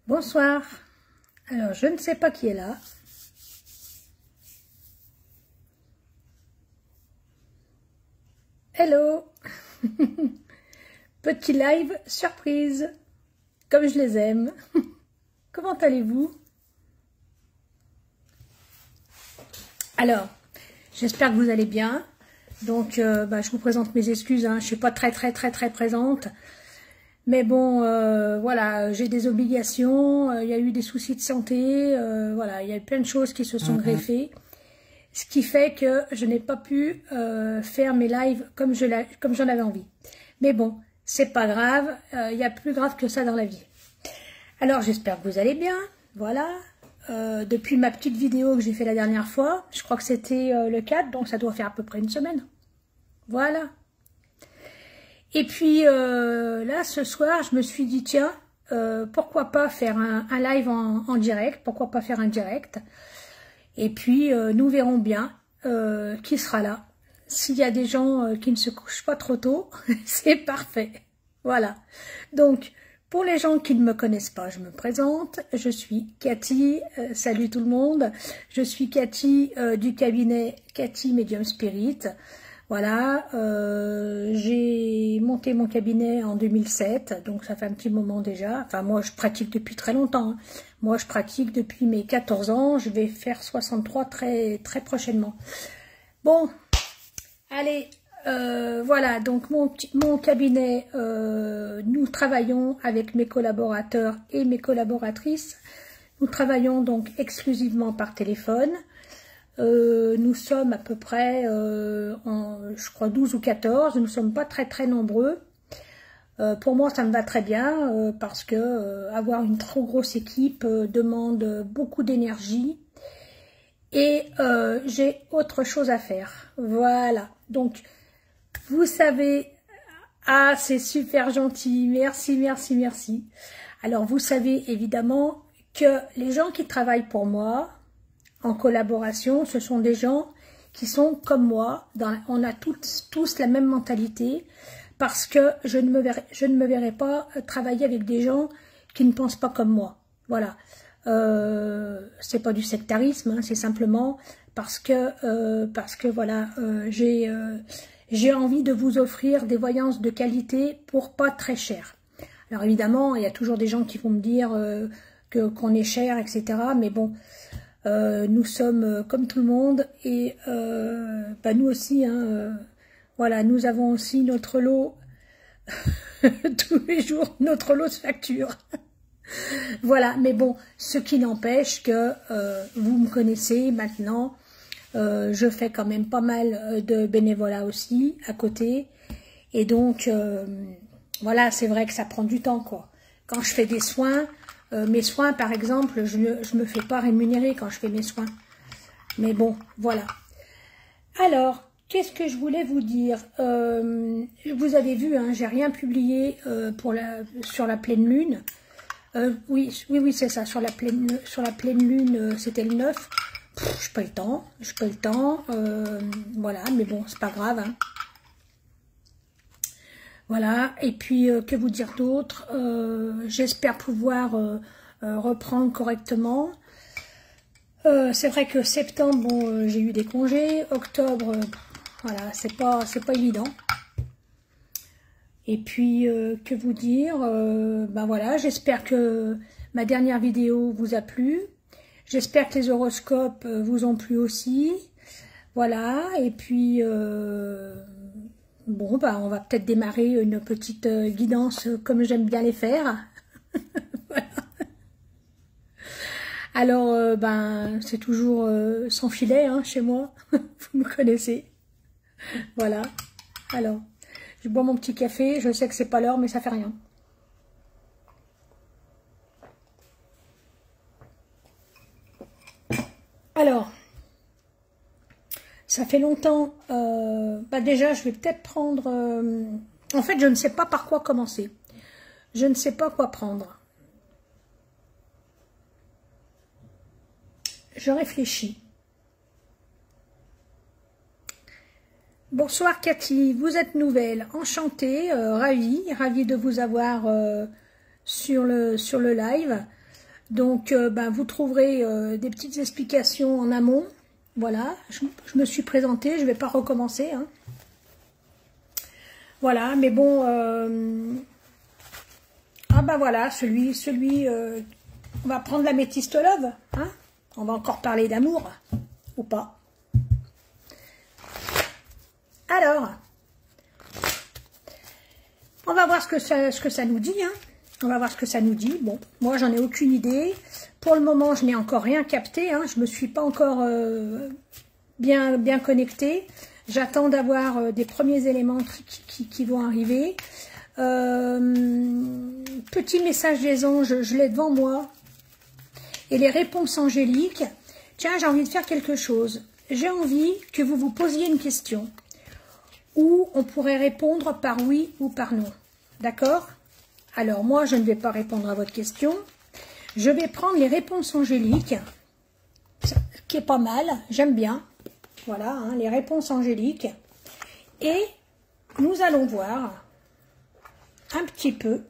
Bonsoir. Alors, je ne sais pas qui est là. Hello. Petit live surprise, comme je les aime. Comment allez-vous? Alors, j'espère que vous allez bien. Donc, je vous présente mes excuses. Hein. Je suis pas très présente. Mais bon, voilà, j'ai des obligations. Il y a eu des soucis de santé. Voilà, il y a eu plein de choses qui se sont greffées. Ce qui fait que je n'ai pas pu faire mes lives comme j'en avais envie. Mais bon, c'est pas grave. Il y a plus grave que ça dans la vie. Alors, j'espère que vous allez bien. Voilà. Depuis ma petite vidéo que j'ai fait la dernière fois, je crois que c'était le 4, donc ça doit faire à peu près une semaine. Voilà. Et puis là, ce soir, je me suis dit, tiens, pourquoi pas faire un live en direct, pourquoi pas faire un direct. Et puis, nous verrons bien qui sera là. S'il y a des gens qui ne se couchent pas trop tôt, c'est parfait. Voilà. Donc, pour les gens qui ne me connaissent pas, je me présente. Je suis Cathy. Salut tout le monde. Je suis Cathy du cabinet Cathy Medium Spirit. Voilà. J'ai monté mon cabinet en 2007, donc ça fait un petit moment déjà. Enfin, moi, je pratique depuis très longtemps. Hein. Moi, je pratique depuis mes 14 ans. Je vais faire 63 très prochainement. Bon, allez. Voilà, donc mon cabinet, nous travaillons avec mes collaborateurs et mes collaboratrices. Nous travaillons donc exclusivement par téléphone. Nous sommes à peu près, je crois, 12 ou 14. Nous ne sommes pas très nombreux. Pour moi, ça me va très bien parce que avoir une trop grosse équipe demande beaucoup d'énergie. Et j'ai autre chose à faire. Voilà, donc... Vous savez, ah c'est super gentil, merci. Alors vous savez évidemment que les gens qui travaillent pour moi, en collaboration, ce sont des gens qui sont comme moi, on a tous la même mentalité, parce que je ne me verrai pas travailler avec des gens qui ne pensent pas comme moi. Voilà, c'est pas du sectarisme, hein, c'est simplement parce que voilà, j'ai envie de vous offrir des voyances de qualité pour pas très cher. Alors évidemment, il y a toujours des gens qui vont me dire qu'on est cher, etc. Mais bon, nous sommes comme tout le monde et nous aussi, hein, voilà, nous avons aussi notre lot, tous les jours, notre lot de factures. Voilà, mais bon, ce qui n'empêche que vous me connaissez maintenant. Je fais quand même pas mal de bénévolat aussi à côté et donc voilà, c'est vrai que ça prend du temps quoi. Quand je fais des soins, mes soins par exemple, je me fais pas rémunérer quand je fais mes soins, mais bon voilà. Alors qu'est-ce que je voulais vous dire, vous avez vu, hein, j'ai rien publié sur la pleine lune. Oui c'est ça, sur la pleine lune, c'était le 9. Je n'ai pas le temps, voilà, mais bon, c'est pas grave. Hein. Voilà, et puis, que vous dire d'autre, j'espère pouvoir reprendre correctement. C'est vrai que septembre, bon, j'ai eu des congés, octobre, voilà, c'est pas évident. Et puis, que vous dire, voilà, j'espère que ma dernière vidéo vous a plu. J'espère que les horoscopes vous ont plu aussi. Voilà, et puis, bon, on va peut-être démarrer une petite guidance comme j'aime bien les faire. Voilà. Alors, c'est toujours sans filet, hein, chez moi. Vous me connaissez. Voilà. Alors, je bois mon petit café. Je sais que c'est pas l'heure, mais ça fait rien. Alors, ça fait longtemps, déjà je vais peut-être prendre, en fait je ne sais pas par quoi commencer, je ne sais pas quoi prendre, je réfléchis, Bonsoir Cathy, vous êtes nouvelle, enchantée, ravie de vous avoir sur le live. Donc vous trouverez des petites explications en amont. Voilà, je me suis présentée, je ne vais pas recommencer. Hein. Voilà, mais bon, voilà, on va prendre la métistolove, hein. On va encore parler d'amour, ou pas. Alors, on va voir ce que ça nous dit, hein. On va voir ce que ça nous dit. Bon, moi, j'en ai aucune idée. Pour le moment, je n'ai encore rien capté, hein. Je ne me suis pas encore bien connectée. J'attends d'avoir des premiers éléments qui vont arriver. Petit message des anges, je l'ai devant moi. Et les réponses angéliques. Tiens, j'ai envie de faire quelque chose. J'ai envie que vous vous posiez une question. Où on pourrait répondre par oui ou par non. D'accord? Alors, moi, je ne vais pas répondre à votre question. Je vais prendre les réponses angéliques, qui est pas mal, j'aime bien. Voilà, hein, les réponses angéliques. Et nous allons voir un petit peu.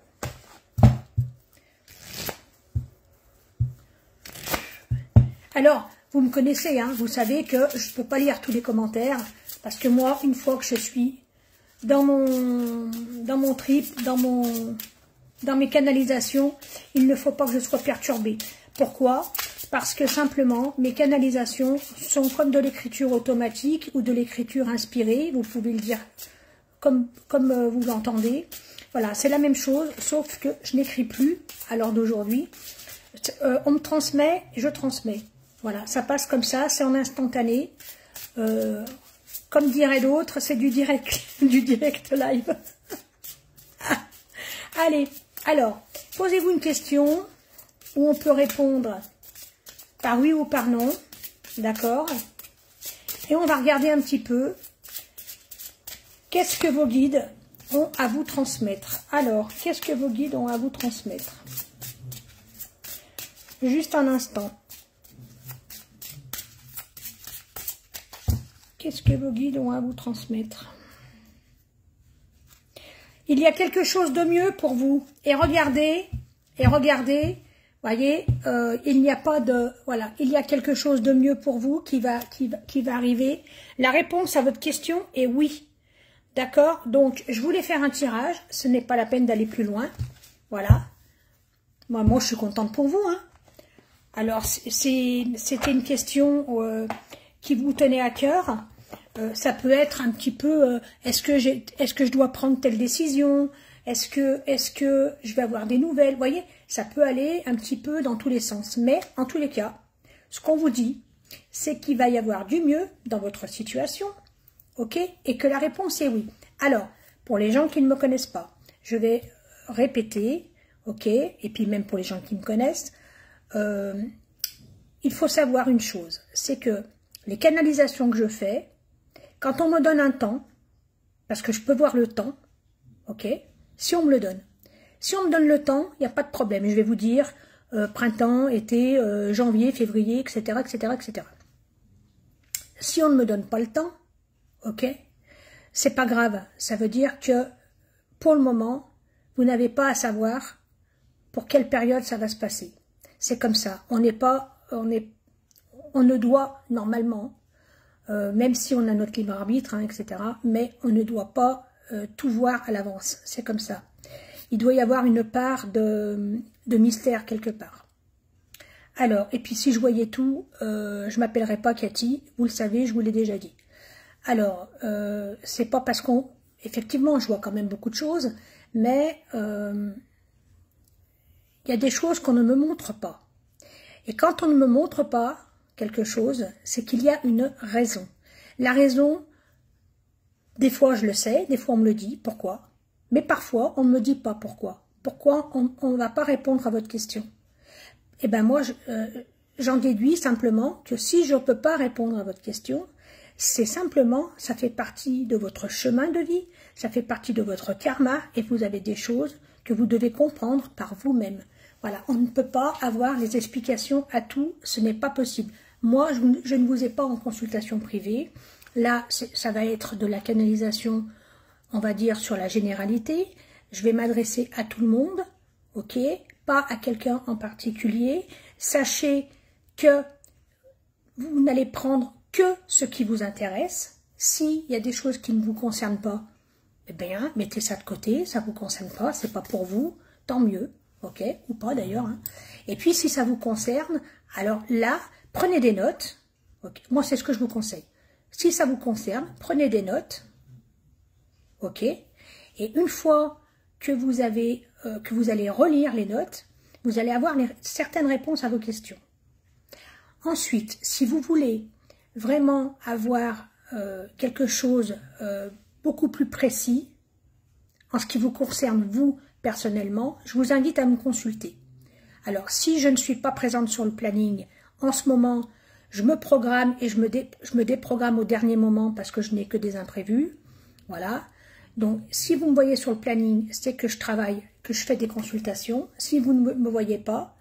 Alors, vous me connaissez, hein, vous savez que je ne peux pas lire tous les commentaires, parce que moi, une fois que je suis dans mon trip, dans mes canalisations, il ne faut pas que je sois perturbée. Pourquoi? Parce que simplement, mes canalisations sont comme de l'écriture automatique ou de l'écriture inspirée, vous pouvez le dire comme vous l'entendez. Voilà, c'est la même chose, sauf que je n'écris plus à l'heure d'aujourd'hui. On me transmet, je transmets. Voilà, ça passe comme ça, c'est en instantané. Comme dirait d'autres, c'est du direct live. Allez, alors, posez-vous une question où on peut répondre par oui ou par non, d'accord? Et on va regarder un petit peu qu'est-ce que vos guides ont à vous transmettre. Alors, qu'est-ce que vos guides ont à vous transmettre? Juste un instant. Qu'est-ce que vos guides ont à vous transmettre? Il y a quelque chose de mieux pour vous. Et regardez, voyez, il n'y a pas de... Voilà, il y a quelque chose de mieux pour vous qui va arriver. La réponse à votre question est oui. D'accord? Donc, je voulais faire un tirage. Ce n'est pas la peine d'aller plus loin. Voilà. Moi, je suis contente pour vous. Hein. Alors, c'était une question qui vous tenait à cœur. Ça peut être un petit peu, est-ce que je dois prendre telle décision? Est-ce que je vais avoir des nouvelles? Vous voyez, ça peut aller un petit peu dans tous les sens. Mais, en tous les cas, ce qu'on vous dit, c'est qu'il va y avoir du mieux dans votre situation. Ok? Et que la réponse est oui. Alors, pour les gens qui ne me connaissent pas, je vais répéter, ok? Et puis même pour les gens qui me connaissent, il faut savoir une chose, c'est que les canalisations que je fais, quand on me donne un temps, parce que je peux voir le temps, ok? Si on me le donne. Si on me donne le temps, il n'y a pas de problème. Je vais vous dire printemps, été, janvier, février, etc., etc., etc. Si on ne me donne pas le temps, ok? C'est pas grave. Ça veut dire que, pour le moment, vous n'avez pas à savoir pour quelle période ça va se passer. C'est comme ça. On ne doit, normalement, même si on a notre libre arbitre, hein, etc., mais on ne doit pas tout voir à l'avance. C'est comme ça. Il doit y avoir une part de mystère quelque part. Alors, et puis si je voyais tout, je ne m'appellerais pas Cathy, vous le savez, je vous l'ai déjà dit. Alors, c'est pas parce qu'on... Effectivement, je vois quand même beaucoup de choses, mais il y a des choses qu'on ne me montre pas. Et quand on ne me montre pas quelque chose, c'est qu'il y a une raison. La raison, des fois je le sais, des fois on me le dit, pourquoi? Mais parfois on ne me dit pas pourquoi. Pourquoi on ne va pas répondre à votre question? Eh bien moi, j'en déduis simplement que si je ne peux pas répondre à votre question, c'est simplement, ça fait partie de votre chemin de vie, ça fait partie de votre karma, et vous avez des choses que vous devez comprendre par vous-même. Voilà, on ne peut pas avoir les explications à tout, ce n'est pas possible. Moi, je ne vous ai pas en consultation privée, Là, ça va être de la canalisation, on va dire, sur la généralité. Je vais m'adresser à tout le monde, ok? Pas à quelqu'un en particulier. Sachez que vous n'allez prendre que ce qui vous intéresse. S'il y a des choses qui ne vous concernent pas, eh bien, mettez ça de côté, ça ne vous concerne pas, c'est pas pour vous, tant mieux, ok? Ou pas d'ailleurs. Hein. Et puis, si ça vous concerne, alors là, prenez des notes. Okay. Moi, c'est ce que je vous conseille. Si ça vous concerne, prenez des notes, ok? Et une fois que vous allez relire les notes, vous allez avoir certaines réponses à vos questions. Ensuite, si vous voulez vraiment avoir quelque chose beaucoup plus précis en ce qui vous concerne vous personnellement, je vous invite à me consulter. Alors, si je ne suis pas présente sur le planning, en ce moment, je me programme et je me déprogramme au dernier moment parce que je n'ai que des imprévus. Voilà. Donc, si vous me voyez sur le planning, c'est que je travaille, que je fais des consultations. Si vous ne me voyez pas,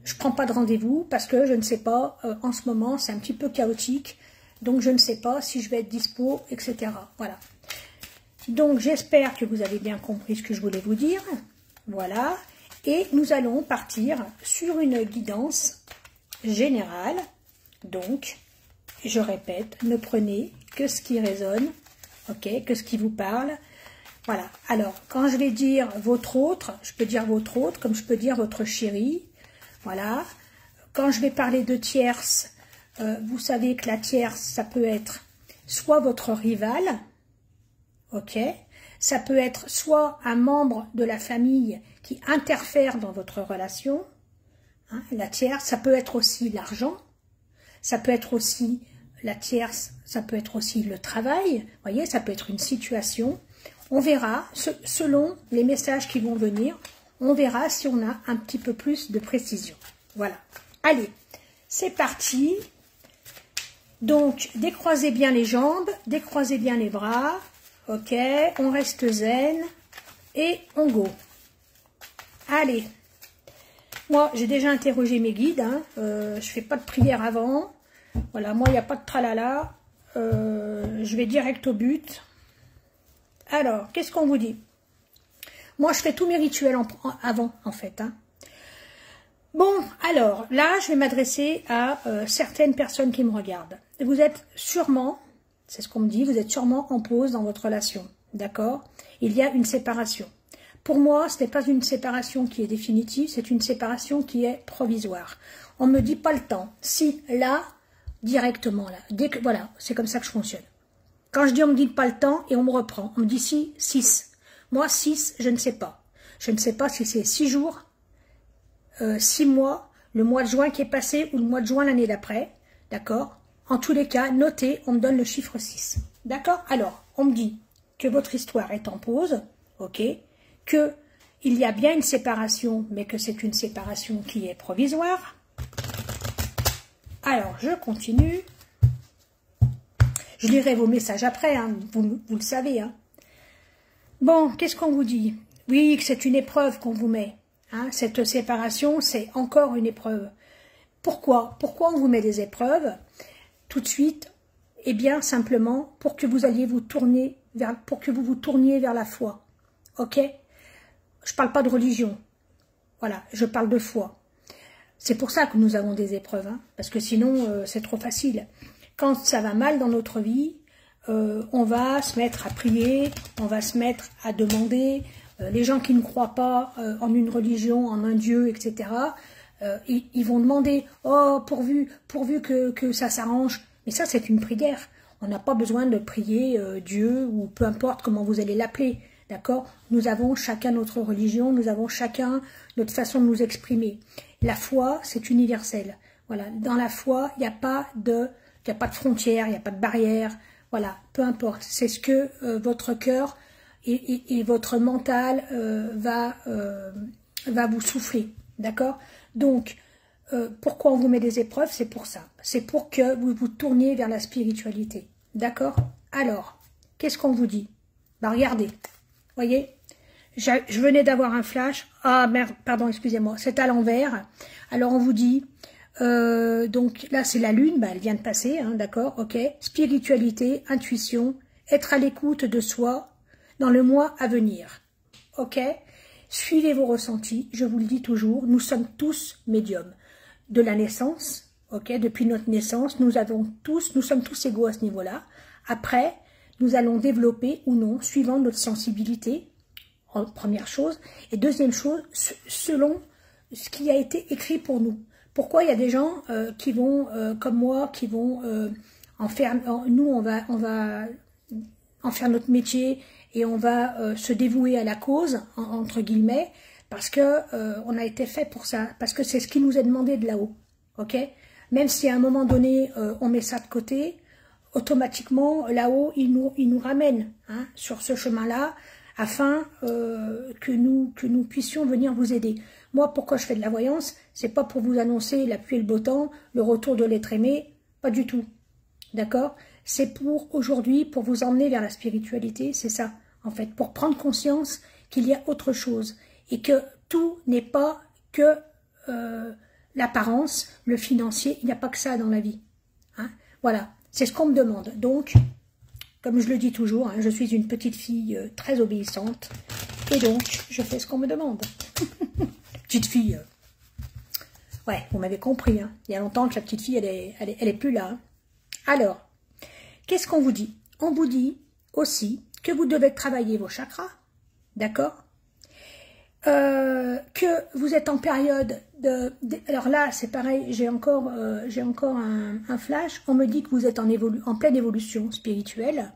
je ne prends pas de rendez-vous parce que je ne sais pas, en ce moment, c'est un petit peu chaotique. Donc, je ne sais pas si je vais être dispo, etc. Voilà. Donc, j'espère que vous avez bien compris ce que je voulais vous dire. Voilà. Et nous allons partir sur une guidance générale. Donc, je répète, ne prenez que ce qui résonne, ok, que ce qui vous parle. Voilà. Alors, quand je vais dire votre autre, je peux dire votre autre, comme je peux dire votre chérie. Voilà. Quand je vais parler de tierce, vous savez que la tierce, ça peut être soit votre rival, ok, ça peut être soit un membre de la famille qui interfère dans votre relation. Hein, la tierce, ça peut être aussi l'argent. Ça peut être aussi la tierce, ça peut être aussi le travail, vous voyez, ça peut être une situation. On verra, selon les messages qui vont venir, on verra si on a un petit peu plus de précision. Voilà. Allez, c'est parti. Donc, décroisez bien les jambes, décroisez bien les bras. Ok, on reste zen et on go. Allez. Moi, j'ai déjà interrogé mes guides, hein. Je fais pas de prière avant. Voilà, moi, il n'y a pas de tralala. Je vais direct au but. Alors, qu'est-ce qu'on vous dit? Moi, je fais tous mes rituels avant, en fait. Hein. Bon, alors, là, je vais m'adresser à certaines personnes qui me regardent. Vous êtes sûrement, c'est ce qu'on me dit, vous êtes sûrement en pause dans votre relation. D'accord? Il y a une séparation. Pour moi, ce n'est pas une séparation qui est définitive, c'est une séparation qui est provisoire. On ne me dit pas le temps. Si, là, directement, là. Dès que, voilà, c'est comme ça que je fonctionne. Quand je dis on me dit pas le temps et on me reprend, on me dit si, 6. Moi, 6, je ne sais pas. Je ne sais pas si c'est 6 jours, 6 mois, le mois de juin qui est passé ou le mois de juin l'année d'après. D'accord? En tous les cas, notez, on me donne le chiffre 6. D'accord? Alors, on me dit que votre histoire est en pause, ok? Que il y a bien une séparation, mais que c'est une séparation qui est provisoire. Alors, je continue. Je lirai vos messages après, hein, vous le savez. Hein. Bon, qu'est-ce qu'on vous dit? Oui, que c'est une épreuve qu'on vous met. Hein, cette séparation, c'est encore une épreuve. Pourquoi? Pourquoi on vous met des épreuves? Tout de suite, eh bien, simplement, pour que vous alliez vous tourner vers, pour que vous vous tourniez vers la foi. Ok? Je ne parle pas de religion. Voilà, je parle de foi. C'est pour ça que nous avons des épreuves, hein, parce que sinon, c'est trop facile. Quand ça va mal dans notre vie, on va se mettre à prier, on va se mettre à demander. Les gens qui ne croient pas en une religion, en un Dieu, etc., ils vont demander « Oh, pourvu que ça s'arrange ». Mais ça, c'est une prière. On n'a pas besoin de prier Dieu ou peu importe comment vous allez l'appeler. D'accord? Nous avons chacun notre religion, nous avons chacun notre façon de nous exprimer. La foi, c'est universel. Voilà. Dans la foi, il n'y a pas de frontières, il n'y a pas de barrières. Voilà, peu importe. C'est ce que votre cœur et votre mental va vous souffler. D'accord? Donc, pourquoi on vous met des épreuves? C'est pour ça. C'est pour que vous vous tourniez vers la spiritualité. D'accord? Alors, qu'est-ce qu'on vous dit? Bah, regardez. Voyez? Je venais d'avoir un flash. Ah, merde, pardon, excusez-moi. C'est à l'envers. Alors, on vous dit, Donc là, c'est la lune, bah, elle vient de passer, hein, d'accord, ok. Spiritualité, intuition, être à l'écoute de soi dans le mois à venir, ok. Suivez vos ressentis, je vous le dis toujours, nous sommes tous médiums. De la naissance, ok, depuis notre naissance, nous sommes tous égaux à ce niveau-là. Après, nous allons développer ou non, suivant notre sensibilité, première chose, et deuxième chose, selon ce qui a été écrit pour nous. Pourquoi il y a des gens qui vont, comme moi, qui vont en faire, nous on va en faire notre métier et on va se dévouer à la cause, entre guillemets, parce que on a été fait pour ça, parce que c'est ce qui nous est demandé de là-haut, ok. Même si à un moment donné on met ça de côté, automatiquement là-haut il nous ramène hein, sur ce chemin-là, afin que nous puissions venir vous aider. Moi, pourquoi je fais de la voyance? C'est pas pour vous annoncer la pluie et le beau temps, le retour de l'être aimé, pas du tout. D'accord? C'est pour aujourd'hui, pour vous emmener vers la spiritualité, c'est ça, en fait, pour prendre conscience qu'il y a autre chose et que tout n'est pas que l'apparence, le financier, il n'y a pas que ça dans la vie. Hein? Voilà, c'est ce qu'on me demande. Donc, comme je le dis toujours, hein, je suis une petite fille très obéissante et donc je fais ce qu'on me demande. Petite fille, ouais, vous m'avez compris, hein. Il y a longtemps que la petite fille, elle est plus là. Hein. Alors, qu'est-ce qu'on vous dit? On vous dit aussi que vous devez travailler vos chakras, d'accord? Que vous êtes en période alors là, c'est pareil, j'ai encore un flash. On me dit que vous êtes en pleine évolution spirituelle.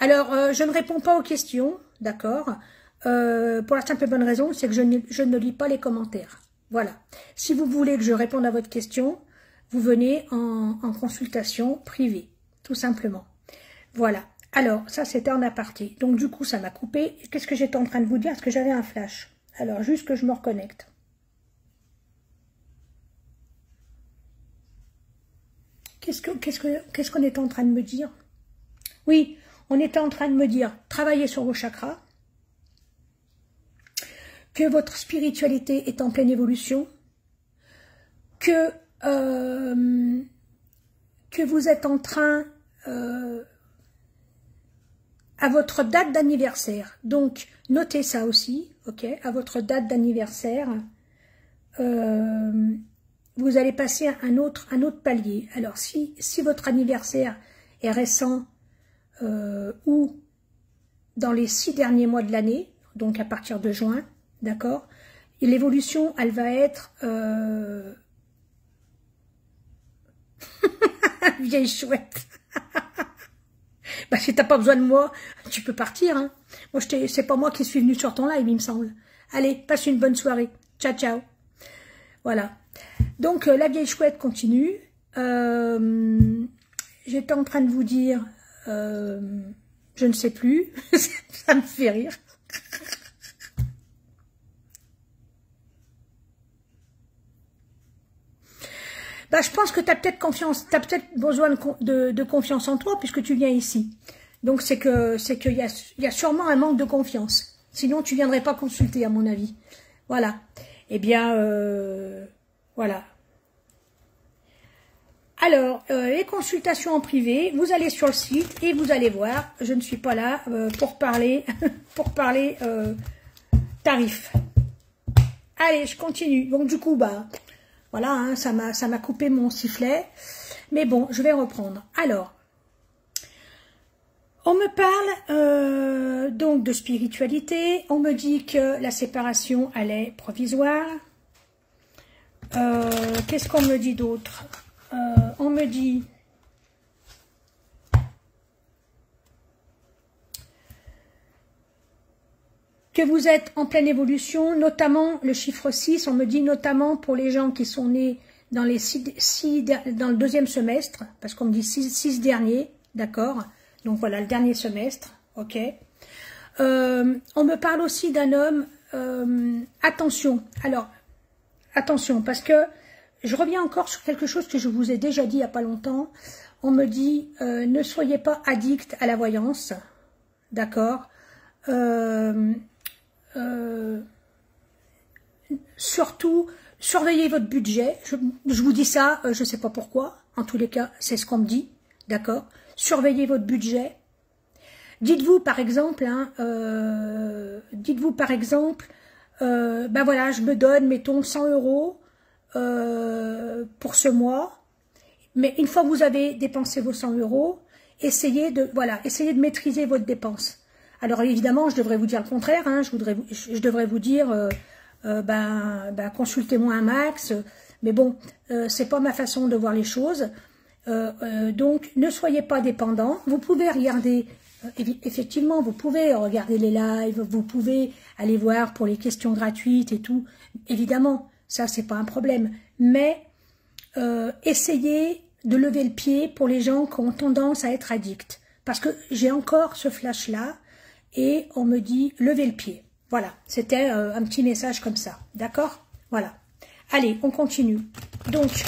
Alors, je ne réponds pas aux questions, d'accord? Pour la simple et bonne raison, c'est que je ne lis pas les commentaires. Voilà. Si vous voulez que je réponde à votre question, vous venez en consultation privée, tout simplement. Voilà. Alors, ça, c'était en aparté. Donc, du coup, ça m'a coupé. Qu'est-ce que j'étais en train de vous dire? Parce que j'avais un flash. Alors, juste que je me reconnecte. Qu'est-ce qu'on était en train de me dire? Oui, on était en train de me dire, travaillez sur vos chakras, que votre spiritualité est en pleine évolution, que vous êtes en train, à votre date d'anniversaire, donc notez ça aussi, ok, à votre date d'anniversaire, vous allez passer à un autre palier. Alors si votre anniversaire est récent ou dans les 6 derniers mois de l'année, donc à partir de juin, d'accord, et l'évolution, elle va être vieille chouette. Bah, si t'as pas besoin de moi, tu peux partir. Hein. Moi, c'est pas moi qui suis venue sur ton live, il me semble. Allez, passe une bonne soirée. Ciao, ciao. Voilà. Donc, la vieille chouette continue. J'étais en train de vous dire, je ne sais plus. Ça me fait rire. Bah, je pense que tu as peut-être besoin de confiance en toi puisque tu viens ici. Donc c'est qu'il y a sûrement un manque de confiance. Sinon tu viendrais pas consulter à mon avis. Voilà. Eh bien voilà. Alors les consultations en privé, vous allez sur le site et vous allez voir. Je ne suis pas là pour parler tarifs. Allez, je continue. Donc du coup bah voilà, hein, ça m'a coupé mon sifflet. Mais bon, je vais reprendre. Alors, on me parle donc de spiritualité. On me dit que la séparation, elle est provisoire. Qu'est-ce qu'on me dit d'autre? On me dit que vous êtes en pleine évolution, notamment le chiffre 6, on me dit notamment pour les gens qui sont nés dans les dans le deuxième semestre, parce qu'on me dit 6 derniers, d'accord? Donc voilà, le dernier semestre, ok. On me parle aussi d'un homme, attention, alors, attention, parce que je reviens encore sur quelque chose que je vous ai déjà dit il n'y a pas longtemps. On me dit, ne soyez pas addict à la voyance, d'accord? Surtout surveillez votre budget. Je vous dis ça, je ne sais pas pourquoi. En tous les cas, c'est ce qu'on me dit. D'accord? Surveillez votre budget. Dites-vous par exemple, ben voilà, je me donne, mettons, 100 € pour ce mois. Mais une fois que vous avez dépensé vos 100 €, essayez de maîtriser votre dépense. Alors évidemment, je devrais vous dire le contraire, hein, je devrais vous dire, consultez-moi un max, mais bon, c'est pas ma façon de voir les choses. Donc, ne soyez pas dépendant. Vous pouvez regarder, effectivement, vous pouvez regarder les lives, vous pouvez aller voir pour les questions gratuites et tout. Évidemment, ça, c'est pas un problème. Mais essayez de lever le pied pour les gens qui ont tendance à être addicts. Parce que j'ai encore ce flash-là et on me dit, levez le pied. Voilà, c'était un petit message comme ça. D'accord? Voilà. Allez, on continue. Donc,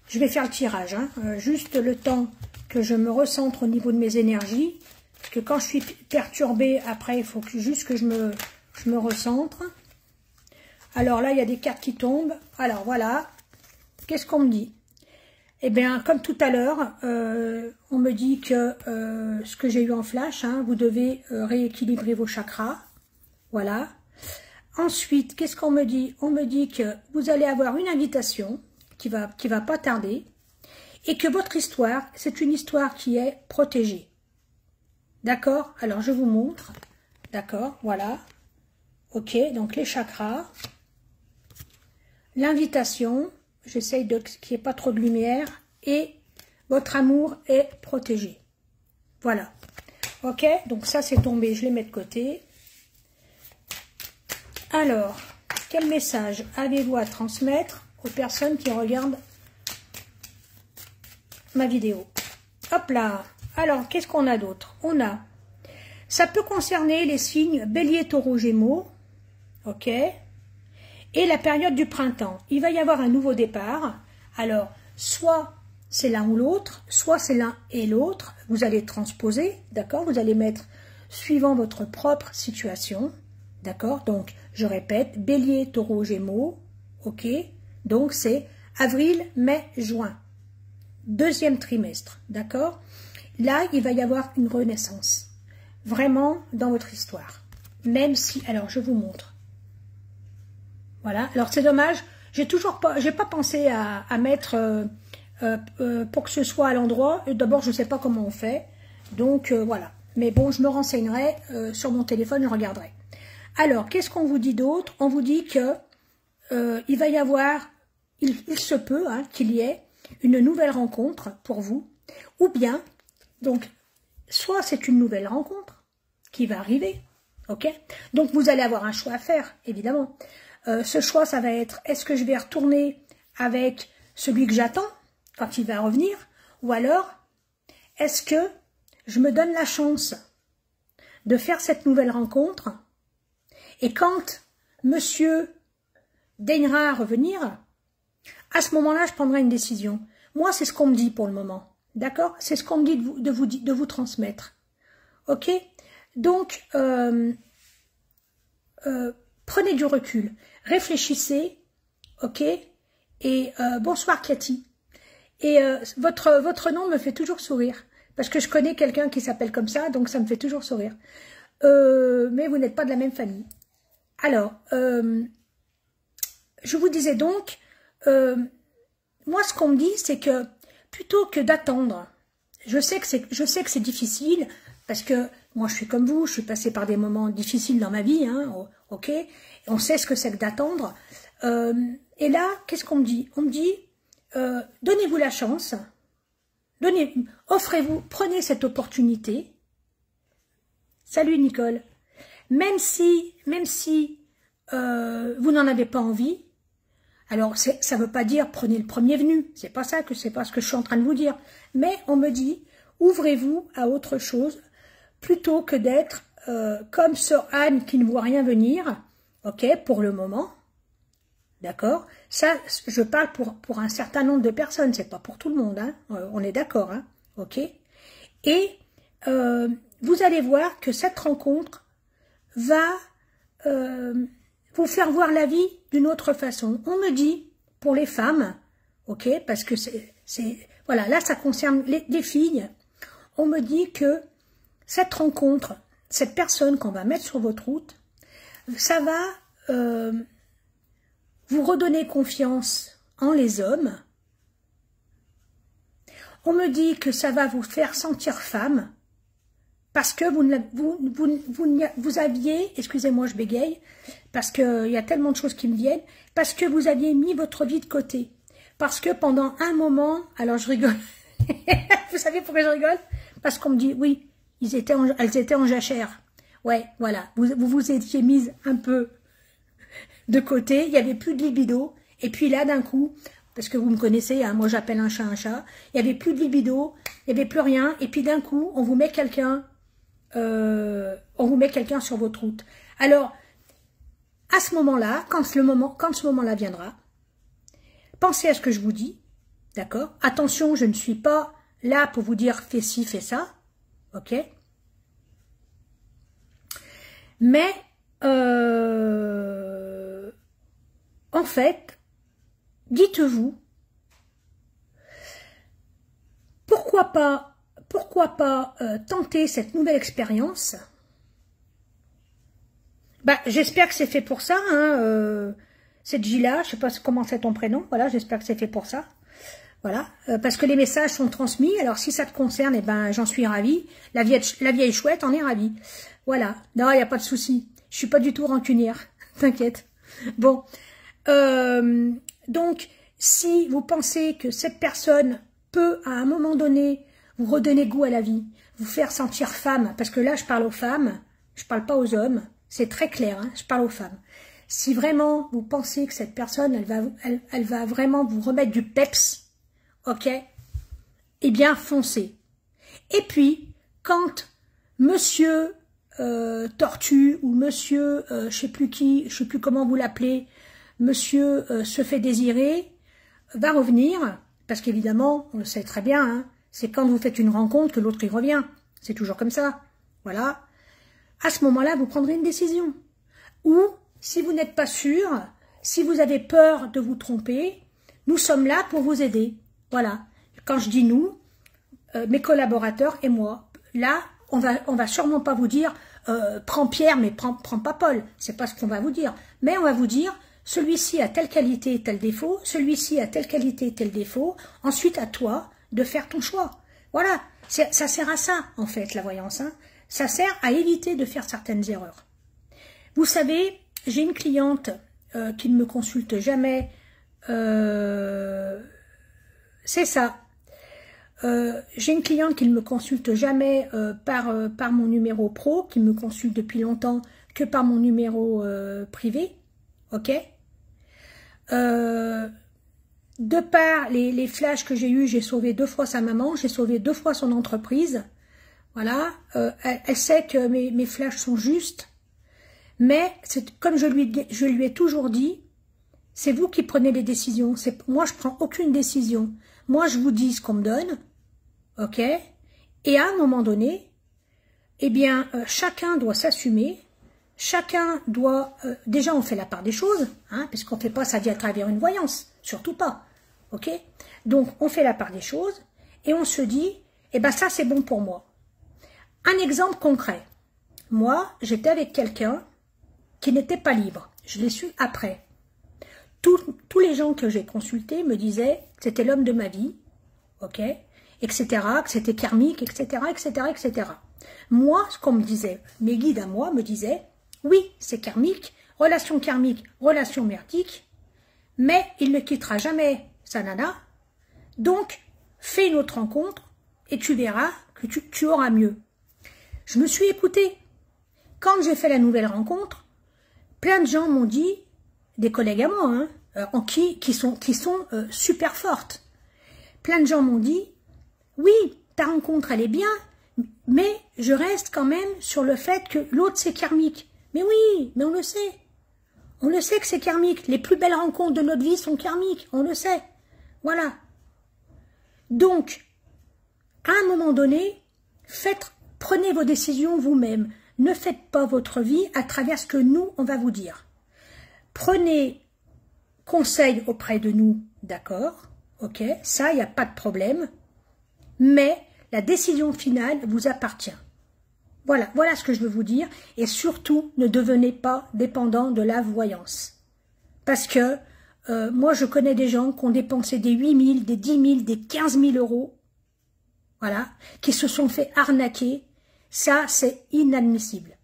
je vais faire le tirage, hein, juste le temps que je me recentre au niveau de mes énergies. Parce que quand je suis perturbée, après, il faut juste que je me recentre. Alors là, il y a des cartes qui tombent. Alors voilà, qu'est-ce qu'on me dit? Eh bien, comme tout à l'heure, on me dit que ce que j'ai eu en flash, hein, vous devez rééquilibrer vos chakras. Voilà. Ensuite, qu'est-ce qu'on me dit? On me dit que vous allez avoir une invitation qui va pas tarder et que votre histoire, c'est une histoire qui est protégée. D'accord? Alors, je vous montre. D'accord? Voilà. Ok, donc les chakras. L'invitation. J'essaye qu'il n'y ait pas trop de lumière. Et votre amour est protégé. Voilà. Ok, donc ça c'est tombé, je les mets de côté. Alors, quel message avez-vous à transmettre aux personnes qui regardent ma vidéo? Hop là. Alors, qu'est-ce qu'on a d'autre? On a, ça peut concerner les signes Bélier, Taureau, Gémeaux. Ok. Et la période du printemps. Il va y avoir un nouveau départ. Alors, soit c'est l'un ou l'autre, soit c'est l'un et l'autre. Vous allez transposer, d'accord? Vous allez mettre suivant votre propre situation, d'accord? Donc, je répète, Bélier, Taureau, Gémeaux, ok? Donc, c'est avril, mai, juin. Deuxième trimestre, d'accord? Là, il va y avoir une renaissance. Vraiment dans votre histoire. Même si, alors, je vous montre. Voilà, alors c'est dommage, j'ai pas pensé à mettre pour que ce soit à l'endroit. D'abord, je ne sais pas comment on fait, donc voilà. Mais bon, je me renseignerai sur mon téléphone, je regarderai. Alors, qu'est-ce qu'on vous dit d'autre? On vous dit que il va y avoir, il se peut hein, qu'il y ait une nouvelle rencontre pour vous, ou bien, donc, soit c'est une nouvelle rencontre qui va arriver, ok? Donc, vous allez avoir un choix à faire, évidemment. Ce choix, ça va être, est-ce que je vais retourner avec celui que j'attends quand il va revenir? Ou alors, est-ce que je me donne la chance de faire cette nouvelle rencontre? Et quand monsieur daignera revenir, à ce moment-là, je prendrai une décision. Moi, c'est ce qu'on me dit pour le moment. D'accord? C'est ce qu'on me dit de vous transmettre. Ok? Donc, prenez du recul. Réfléchissez, ok? Et bonsoir Cathy. Et votre nom me fait toujours sourire. Parce que je connais quelqu'un qui s'appelle comme ça, donc ça me fait toujours sourire. Mais vous n'êtes pas de la même famille. Alors, je vous disais donc, moi ce qu'on me dit, c'est que plutôt que d'attendre, je sais que c'est difficile, parce que moi je suis comme vous, je suis passée par des moments difficiles dans ma vie, hein, ok? On sait ce que c'est que d'attendre. Et là, qu'est-ce qu'on me dit? On me dit, donnez-vous la chance, offrez-vous, prenez cette opportunité. Salut Nicole. Même si vous n'en avez pas envie, alors ça ne veut pas dire prenez le premier venu, c'est pas ce que je suis en train de vous dire. Mais on me dit, ouvrez-vous à autre chose, plutôt que d'être comme Sœur Anne qui ne voit rien venir, ok, pour le moment. D'accord? Ça, je parle pour un certain nombre de personnes, c'est pas pour tout le monde, hein, on est d'accord, hein, ok? Et vous allez voir que cette rencontre va vous faire voir la vie d'une autre façon. On me dit, pour les femmes, ok, parce que voilà, là ça concerne les filles, on me dit que cette rencontre, cette personne qu'on va mettre sur votre route, ça va vous redonner confiance en les hommes. On me dit que ça va vous faire sentir femme, parce que vous aviez, excusez-moi je bégaye, parce qu'il y a tellement de choses qui me viennent, parce que vous aviez mis votre vie de côté. Parce que pendant un moment, alors je rigole, vous savez pourquoi je rigole? Parce qu'on me dit, oui, elles étaient en jachère. Ouais, voilà, vous étiez mise un peu de côté, il n'y avait plus de libido, et puis là, d'un coup, parce que vous me connaissez, hein, moi j'appelle un chat, il n'y avait plus de libido, il n'y avait plus rien, et puis d'un coup, on vous met quelqu'un sur votre route. Alors, à ce moment-là, quand ce moment-là viendra, pensez à ce que je vous dis, d'accord? Attention, je ne suis pas là pour vous dire fais ci, fais ça, ok? Mais, en fait, dites-vous, pourquoi pas tenter cette nouvelle expérience? Bah, j'espère que c'est fait pour ça, hein, cette Gila, je sais pas comment c'est ton prénom, voilà, j'espère que c'est fait pour ça. Voilà, parce que les messages sont transmis, alors si ça te concerne, eh ben j'en suis ravie. La vieille chouette en est ravie. Voilà, non, il n'y a pas de souci. Je suis pas du tout rancunière, t'inquiète. Bon, donc, si vous pensez que cette personne peut, à un moment donné, vous redonner goût à la vie, vous faire sentir femme, parce que là, je parle aux femmes, je parle pas aux hommes, c'est très clair, hein, je parle aux femmes. Si vraiment vous pensez que cette personne, elle va vraiment vous remettre du peps, ok, eh bien, foncez. Et puis, quand monsieur Tortue ou monsieur, je sais plus qui, je sais plus comment vous l'appelez, monsieur se fait désirer, va revenir, parce qu'évidemment, on le sait très bien, hein, c'est quand vous faites une rencontre que l'autre y revient. C'est toujours comme ça. Voilà. À ce moment-là, vous prendrez une décision. Ou, si vous n'êtes pas sûr, si vous avez peur de vous tromper, nous sommes là pour vous aider. Voilà. Quand je dis nous, mes collaborateurs et moi, là, on va sûrement pas vous dire prends Pierre, mais prends pas Paul. C'est pas ce qu'on va vous dire. Mais on va vous dire celui-ci a telle qualité et tel défaut, celui-ci a telle qualité et tel défaut. Ensuite, à toi de faire ton choix. Voilà. Ça sert à ça, en fait, la voyance. Hein. Ça sert à éviter de faire certaines erreurs. Vous savez, j'ai une cliente qui ne me consulte jamais. C'est ça. J'ai une cliente qui ne me consulte jamais par mon numéro pro, qui me consulte depuis longtemps que par mon numéro privé. Ok. De par les flashs que j'ai eus, j'ai sauvé 2 fois sa maman, j'ai sauvé 2 fois son entreprise. Voilà. Elle sait que mes flashs sont justes. Mais, comme je lui ai toujours dit, c'est vous qui prenez les décisions. Moi, je prends aucune décision. Moi, je vous dis ce qu'on me donne. Ok. Et à un moment donné, eh bien, chacun doit s'assumer. Chacun doit... déjà, on fait la part des choses, hein, puisqu'on ne fait pas sa vie à travers une voyance. Surtout pas. Ok. Donc, on fait la part des choses et on se dit, eh ben ça, c'est bon pour moi. Un exemple concret. Moi, j'étais avec quelqu'un qui n'était pas libre. Je l'ai su après. Tous les gens que j'ai consultés me disaient que c'était l'homme de ma vie, ok, etc., que c'était karmique, etc., etc., etc. Moi, ce qu'on me disait, mes guides à moi me disaient, oui, c'est karmique, relation merdique, mais il ne quittera jamais sa nana, donc fais une autre rencontre et tu verras que tu auras mieux. Je me suis écoutée. Quand j'ai fait la nouvelle rencontre, plein de gens m'ont dit, des collègues à moi, hein, qui sont super fortes. Plein de gens m'ont dit, oui, ta rencontre elle est bien, mais je reste quand même sur le fait que l'autre c'est karmique. Mais oui, mais on le sait. On le sait que c'est karmique. Les plus belles rencontres de notre vie sont karmiques, on le sait. Voilà. Donc, à un moment donné, prenez vos décisions vous-même. Ne faites pas votre vie à travers ce que nous, on va vous dire. prenez conseil auprès de nous, d'accord, ok, ça, il n'y a pas de problème, mais la décision finale vous appartient. Voilà, voilà ce que je veux vous dire, et surtout, ne devenez pas dépendant de la voyance. Parce que, moi, je connais des gens qui ont dépensé des 8 000, des 10 000, des 15 000 euros, voilà, qui se sont fait arnaquer. Ça, c'est inadmissible.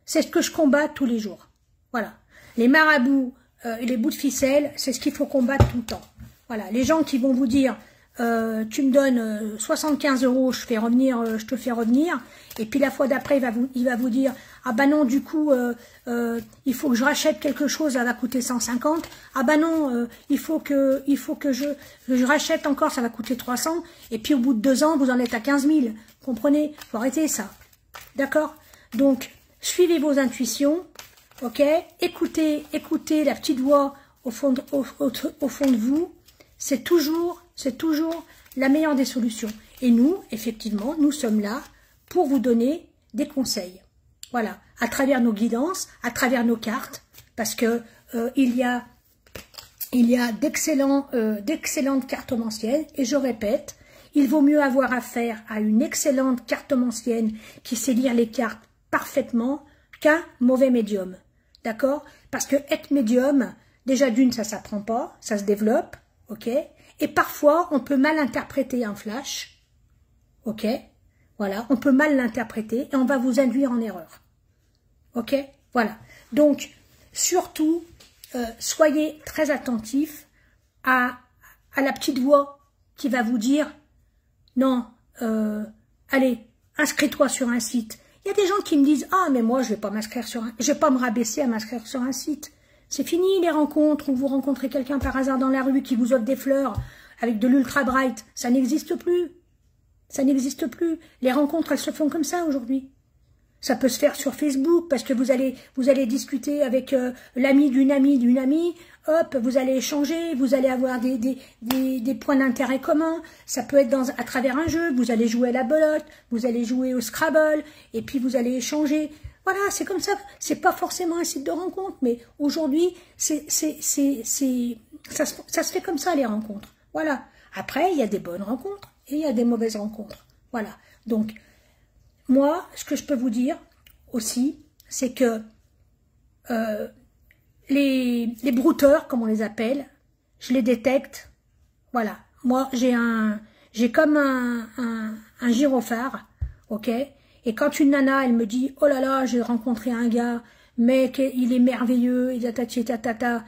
C'est ce que je combats tous les jours. Voilà. Les marabouts et les bouts de ficelle, c'est ce qu'il faut combattre tout le temps. Voilà. Les gens qui vont vous dire, tu me donnes 75 euros, je te fais revenir. Et puis la fois d'après, il va vous dire, ah bah non, du coup, il faut que je rachète quelque chose, ça va coûter 150. Ah bah non, il faut que je rachète encore, ça va coûter 300. Et puis au bout de 2 ans, vous en êtes à 15 000. Comprenez? Faut arrêter ça. D'accord? Donc, suivez vos intuitions, ok? Écoutez la petite voix au fond de vous. C'est toujours la meilleure des solutions. Et nous, effectivement, nous sommes là pour vous donner des conseils. Voilà, à travers nos guidances, à travers nos cartes, parce que il y a d'excellentes cartomanciennes, et je répète, il vaut mieux avoir affaire à une excellente cartomancienne qui sait lire les cartes parfaitement qu'un mauvais médium. D'accord? Parce que être médium, déjà d'une, ça s'apprend pas, ça se développe, ok? Et parfois, on peut mal interpréter un flash, ok? Voilà, on peut mal l'interpréter et on va vous induire en erreur. Ok? Voilà. Donc, surtout, soyez très attentifs à la petite voix qui va vous dire « Non, allez, inscris-toi sur un site. » Il y a des gens qui me disent « Ah, mais moi, je vais pas me rabaisser à m'inscrire sur un site. » C'est fini les rencontres où vous rencontrez quelqu'un par hasard dans la rue qui vous offre des fleurs avec de l'ultra bright. Ça n'existe plus. Ça n'existe plus. Les rencontres, elles se font comme ça aujourd'hui. Ça peut se faire sur Facebook parce que vous allez discuter avec l'ami d'une amie, hop, vous allez échanger, vous allez avoir des points d'intérêt communs. Ça peut être à travers un jeu, vous allez jouer à la belote, vous allez jouer au Scrabble, et puis vous allez échanger. Voilà, c'est comme ça. C'est pas forcément un site de rencontre, mais aujourd'hui, ça se fait comme ça les rencontres. Voilà. Après, il y a des bonnes rencontres et il y a des mauvaises rencontres. Voilà. Donc, moi, ce que je peux vous dire aussi, c'est que les brouteurs, comme on les appelle, je les détecte. Voilà. Moi, j'ai comme un gyrophare, ok? Et quand une nana, elle me dit, oh là là, j'ai rencontré un gars, mais il est merveilleux, et tatati tatata.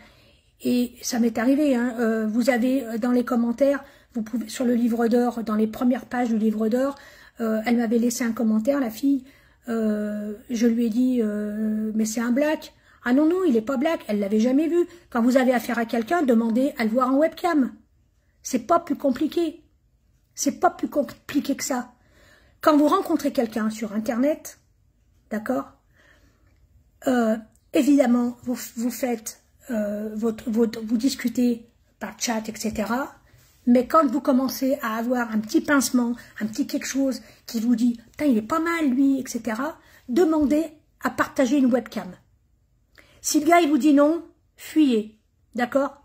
Et ça m'est arrivé, hein. Vous avez dans les commentaires, vous pouvez sur le livre d'or, dans les premières pages du livre d'or, elle m'avait laissé un commentaire, la fille. Je lui ai dit, mais c'est un black. Ah non, non, il est pas black, elle l'avait jamais vu. Quand vous avez affaire à quelqu'un, demandez à le voir en webcam. C'est pas plus compliqué. C'est pas plus compliqué que ça. Quand vous rencontrez quelqu'un sur Internet, d'accord, évidemment, vous faites, vous discutez par chat, etc. Mais quand vous commencez à avoir un petit pincement, un petit quelque chose qui vous dit « Putain, il est pas mal, lui, etc. » demandez à partager une webcam. Si le gars, il vous dit non, fuyez, d'accord?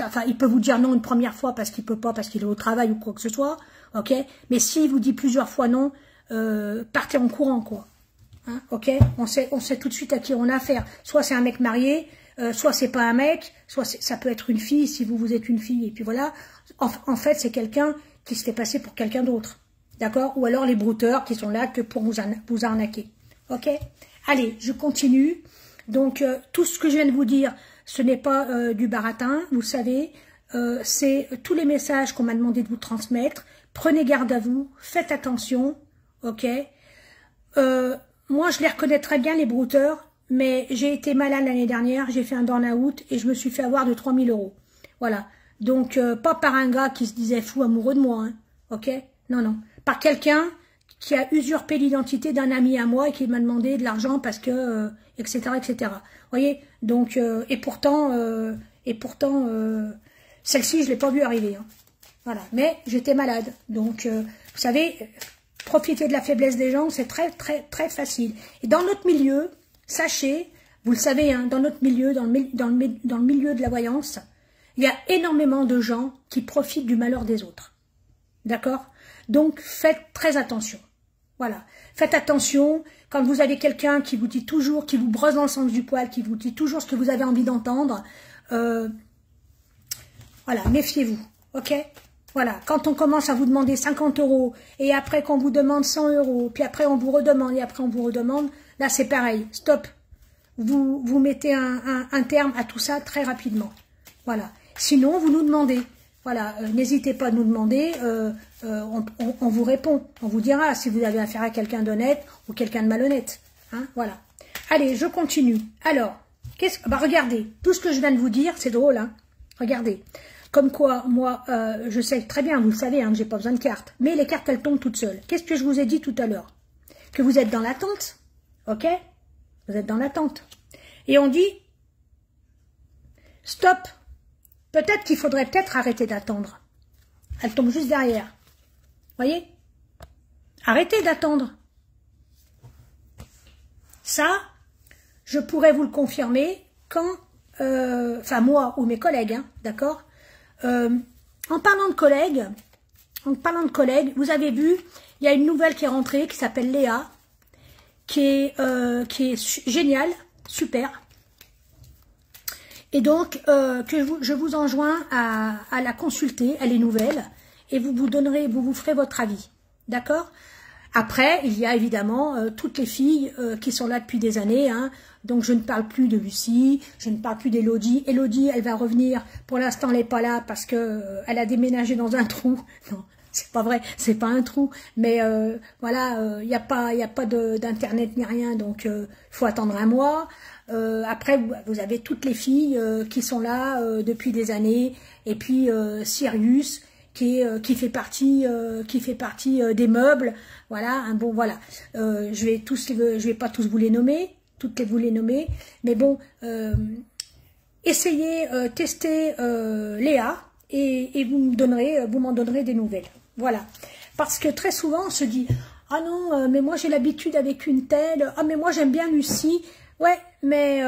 Enfin, il peut vous dire non une première fois parce qu'il peut pas, parce qu'il est au travail ou quoi que ce soit, ok? Mais s'il vous dit plusieurs fois non, partez en courant, quoi. Hein, ok? On sait tout de suite à qui on a affaire. Soit c'est un mec marié, soit c'est pas un mec, soit ça peut être une fille si vous êtes une fille, et puis voilà. En fait, c'est quelqu'un qui se fait passer pour quelqu'un d'autre, d'accord? Ou alors les brouteurs qui sont là que pour vous arnaquer, ok? Allez, je continue. Donc, tout ce que je viens de vous dire, ce n'est pas du baratin, vous savez, c'est tous les messages qu'on m'a demandé de vous transmettre. Prenez garde à vous, faites attention, ok? Moi, je les reconnais très bien, les brouteurs, mais j'ai été malade l'année dernière, j'ai fait un burn-out et je me suis fait avoir de 3 000 €. Voilà. Donc, pas par un gars qui se disait fou amoureux de moi, hein, ok? Non, non. Par quelqu'un qui a usurpé l'identité d'un ami à moi et qui m'a demandé de l'argent parce que, etc., etc. Vous voyez? Donc, et pourtant, celle-ci, je l'ai pas vue arriver, hein. Voilà. Mais j'étais malade. Donc, vous savez, profiter de la faiblesse des gens, c'est très, très, très facile. Et dans notre milieu, sachez, Vous le savez, hein, dans notre milieu, dans le milieu de la voyance, il y a énormément de gens qui profitent du malheur des autres. D'accord? Donc, faites très attention. Voilà. Faites attention quand vous avez quelqu'un qui vous dit toujours, qui vous brosse dans le sens du poil, qui vous dit toujours ce que vous avez envie d'entendre. Voilà, méfiez-vous. Ok? Voilà. Quand on commence à vous demander 50 € et après qu'on vous demande 100 €, puis après on vous redemande et après on vous redemande, là c'est pareil. Stop. Vous mettez un terme à tout ça très rapidement. Voilà. Sinon, vous nous demandez. Voilà, n'hésitez pas à nous demander, on vous répond. On vous dira si vous avez affaire à quelqu'un d'honnête ou quelqu'un de malhonnête. Hein, voilà. Allez, je continue. Alors, regardez, tout ce que je viens de vous dire, c'est drôle. Hein, regardez. Comme quoi, moi, je sais très bien, vous le savez, hein, que j'ai pas besoin de cartes. Mais les cartes, elles tombent toutes seules. Qu'est-ce que je vous ai dit tout à l'heure? Que vous êtes dans l'attente. Ok? Vous êtes dans l'attente. Et on dit, stop. Peut-être qu'il faudrait peut-être arrêter d'attendre. Elle tombe juste derrière. Voyez? Arrêtez d'attendre. Ça, je pourrais vous le confirmer quand, enfin moi ou mes collègues, hein, d'accord? En parlant de collègues, vous avez vu, il y a une nouvelle qui est rentrée qui s'appelle Léa, qui est géniale, super. Et donc, je vous enjoins à la consulter, elle est nouvelle, et vous vous ferez votre avis, d'accord? Après, il y a évidemment toutes les filles qui sont là depuis des années, hein, donc je ne parle plus de Lucie, je ne parle plus d'Elodie. Elodie, elle va revenir, pour l'instant elle n'est pas là parce que elle a déménagé dans un trou, non, c'est pas vrai, c'est pas un trou, mais voilà, il n'y a pas d'internet ni rien, donc il faut attendre un mois. Après, vous avez toutes les filles qui sont là depuis des années, et puis Sirius qui fait partie des meubles. Voilà, hein, bon voilà. Je vais pas tous vous les nommer, vous les nommer, mais bon, essayez, testez Léa et vous m'en donnerez des nouvelles. Voilà, parce que très souvent on se dit ah non, mais moi j'ai l'habitude avec une telle, ah mais moi j'aime bien Lucie. Ouais, mais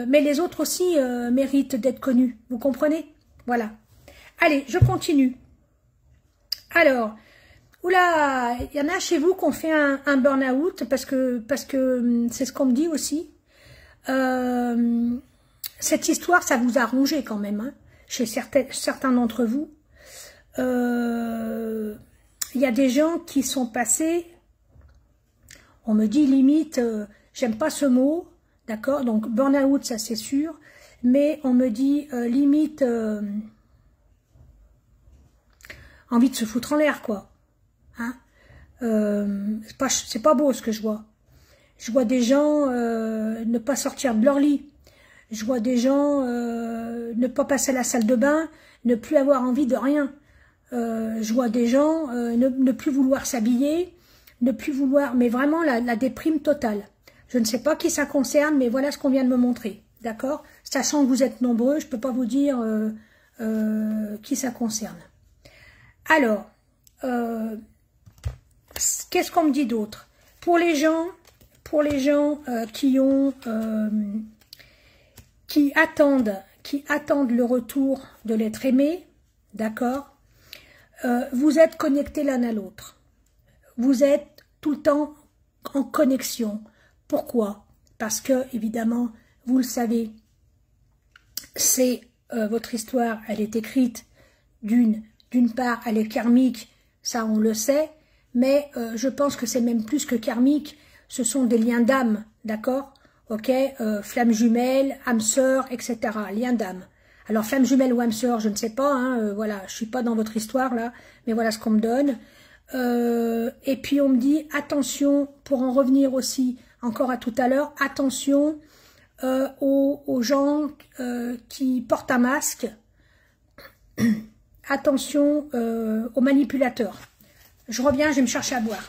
les autres aussi méritent d'être connus, vous comprenez? Voilà. Allez, je continue. Alors, oula, il y en a chez vous qui ont fait un burn-out, parce que c'est ce qu'on me dit aussi. Cette histoire, ça vous a rongé quand même, hein, chez certains d'entre vous. Il y a des gens qui sont passés, on me dit limite, j'aime pas ce mot, d'accord, donc burn-out, ça c'est sûr, mais on me dit limite envie de se foutre en l'air, quoi. Hein, c'est pas beau ce que je vois. Je vois des gens ne pas sortir de leur lit. Je vois des gens ne pas passer à la salle de bain, ne plus avoir envie de rien. Je vois des gens ne plus vouloir s'habiller, ne plus vouloir, mais vraiment la déprime totale. Je ne sais pas qui ça concerne, mais voilà ce qu'on vient de me montrer, d'accord? Sachant que vous êtes nombreux, je ne peux pas vous dire qui ça concerne. Alors, qu'est-ce qu'on me dit d'autre? Pour les gens qui attendent le retour de l'être aimé, d'accord? Vous êtes connectés l'un à l'autre. Vous êtes tout le temps en connexion. Pourquoi? Parce que, évidemment, vous le savez, c'est votre histoire, elle est écrite d'une part, elle est karmique, ça on le sait, mais je pense que c'est même plus que karmique, ce sont des liens d'âme, d'accord? Ok, flamme jumelle, âme sœur, etc. Liens d'âme. Alors flamme jumelle ou âme sœur, je ne sais pas, hein, voilà, je suis pas dans votre histoire là, mais voilà ce qu'on me donne. Et puis on me dit attention, pour en revenir aussi encore à tout à l'heure, attention aux gens qui portent un masque, attention aux manipulateurs. Je reviens, je vais me chercher à boire.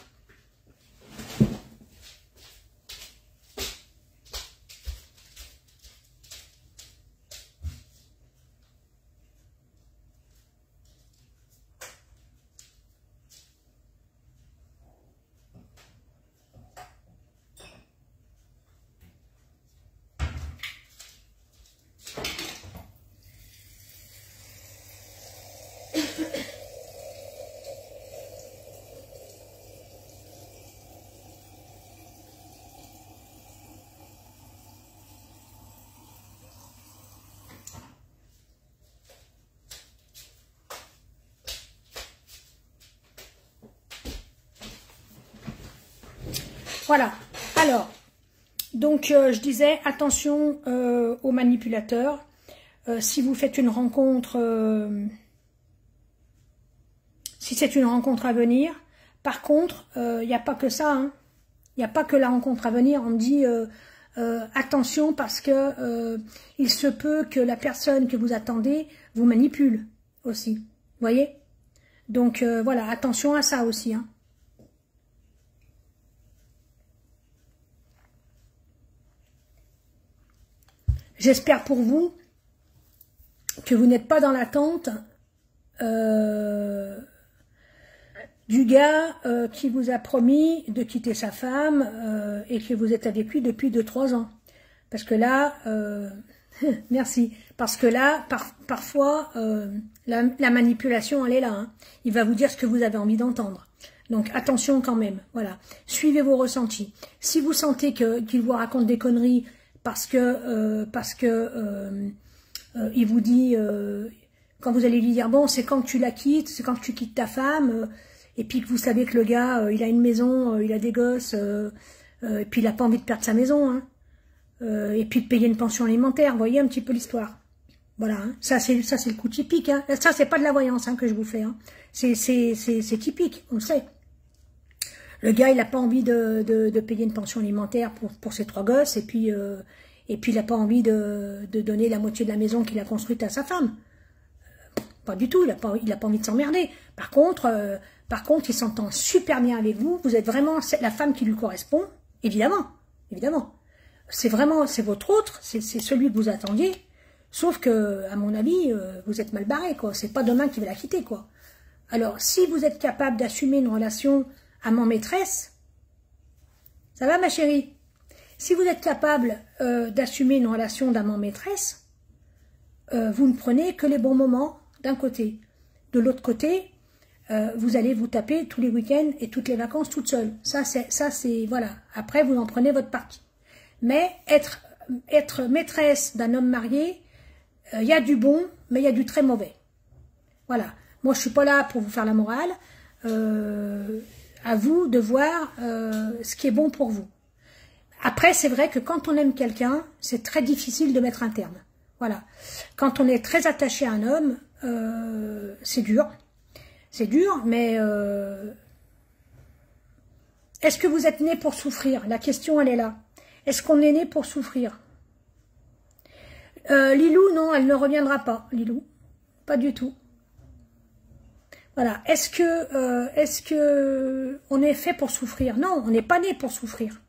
Voilà. Alors, donc je disais, attention aux manipulateurs. Si vous faites une rencontre, si c'est une rencontre à venir, par contre, il n'y a pas que ça, hein. Il n'y a pas que la rencontre à venir. On me dit attention parce que il se peut que la personne que vous attendez vous manipule aussi. Vous voyez? Donc voilà, attention à ça aussi, hein. J'espère pour vous que vous n'êtes pas dans l'attente du gars qui vous a promis de quitter sa femme et que vous êtes avec lui depuis 2-3 ans. Parce que là, merci, parce que là, parfois, la manipulation, elle est là, hein. Il va vous dire ce que vous avez envie d'entendre. Donc attention quand même, voilà. Suivez vos ressentis. Si vous sentez qu'il vous raconte des conneries parce que il vous dit, quand vous allez lui dire, bon, c'est quand tu la quittes, c'est quand tu quittes ta femme, et puis que vous savez que le gars, il a une maison, il a des gosses, et puis il n'a pas envie de perdre sa maison, hein, et puis de payer une pension alimentaire, vous voyez un petit peu l'histoire. Voilà, hein. Ça c'est le coup typique, hein. Ça c'est pas de la voyance, hein, que je vous fais, hein. C'est typique, on le sait. Le gars, il n'a pas envie de payer une pension alimentaire pour ses 3 gosses, et puis il n'a pas envie de donner la moitié de la maison qu'il a construite à sa femme. Pas du tout, il a pas envie de s'emmerder. Par contre, il s'entend super bien avec vous. Vous êtes vraiment la femme qui lui correspond, évidemment, évidemment. C'est votre autre, c'est celui que vous attendiez. Sauf que, à mon avis, vous êtes mal barré, quoi. C'est pas demain qu'il va la quitter, quoi. Alors, si vous êtes capable d'assumer une relation amant-maîtresse, ça va, ma chérie? Si vous êtes capable d'assumer une relation d'amant-maîtresse, vous ne prenez que les bons moments d'un côté. De l'autre côté, vous allez vous taper tous les week-ends et toutes les vacances toute seule. Ça, c'est voilà. Après, vous en prenez votre partie. Mais être maîtresse d'un homme marié, il y a du bon, mais il y a du très mauvais. Voilà. Moi, je suis pas là pour vous faire la morale. À vous de voir ce qui est bon pour vous. Après, c'est vrai que quand on aime quelqu'un, c'est très difficile de mettre un terme. Voilà. Quand on est très attaché à un homme, c'est dur. C'est dur, mais est-ce que vous êtes né pour souffrir? La question, elle est là. Est-ce qu'on est né pour souffrir? Lilou, non, elle ne reviendra pas, Lilou. Pas du tout. Voilà. Est-ce que on est fait pour souffrir? Non, on n'est pas né pour souffrir.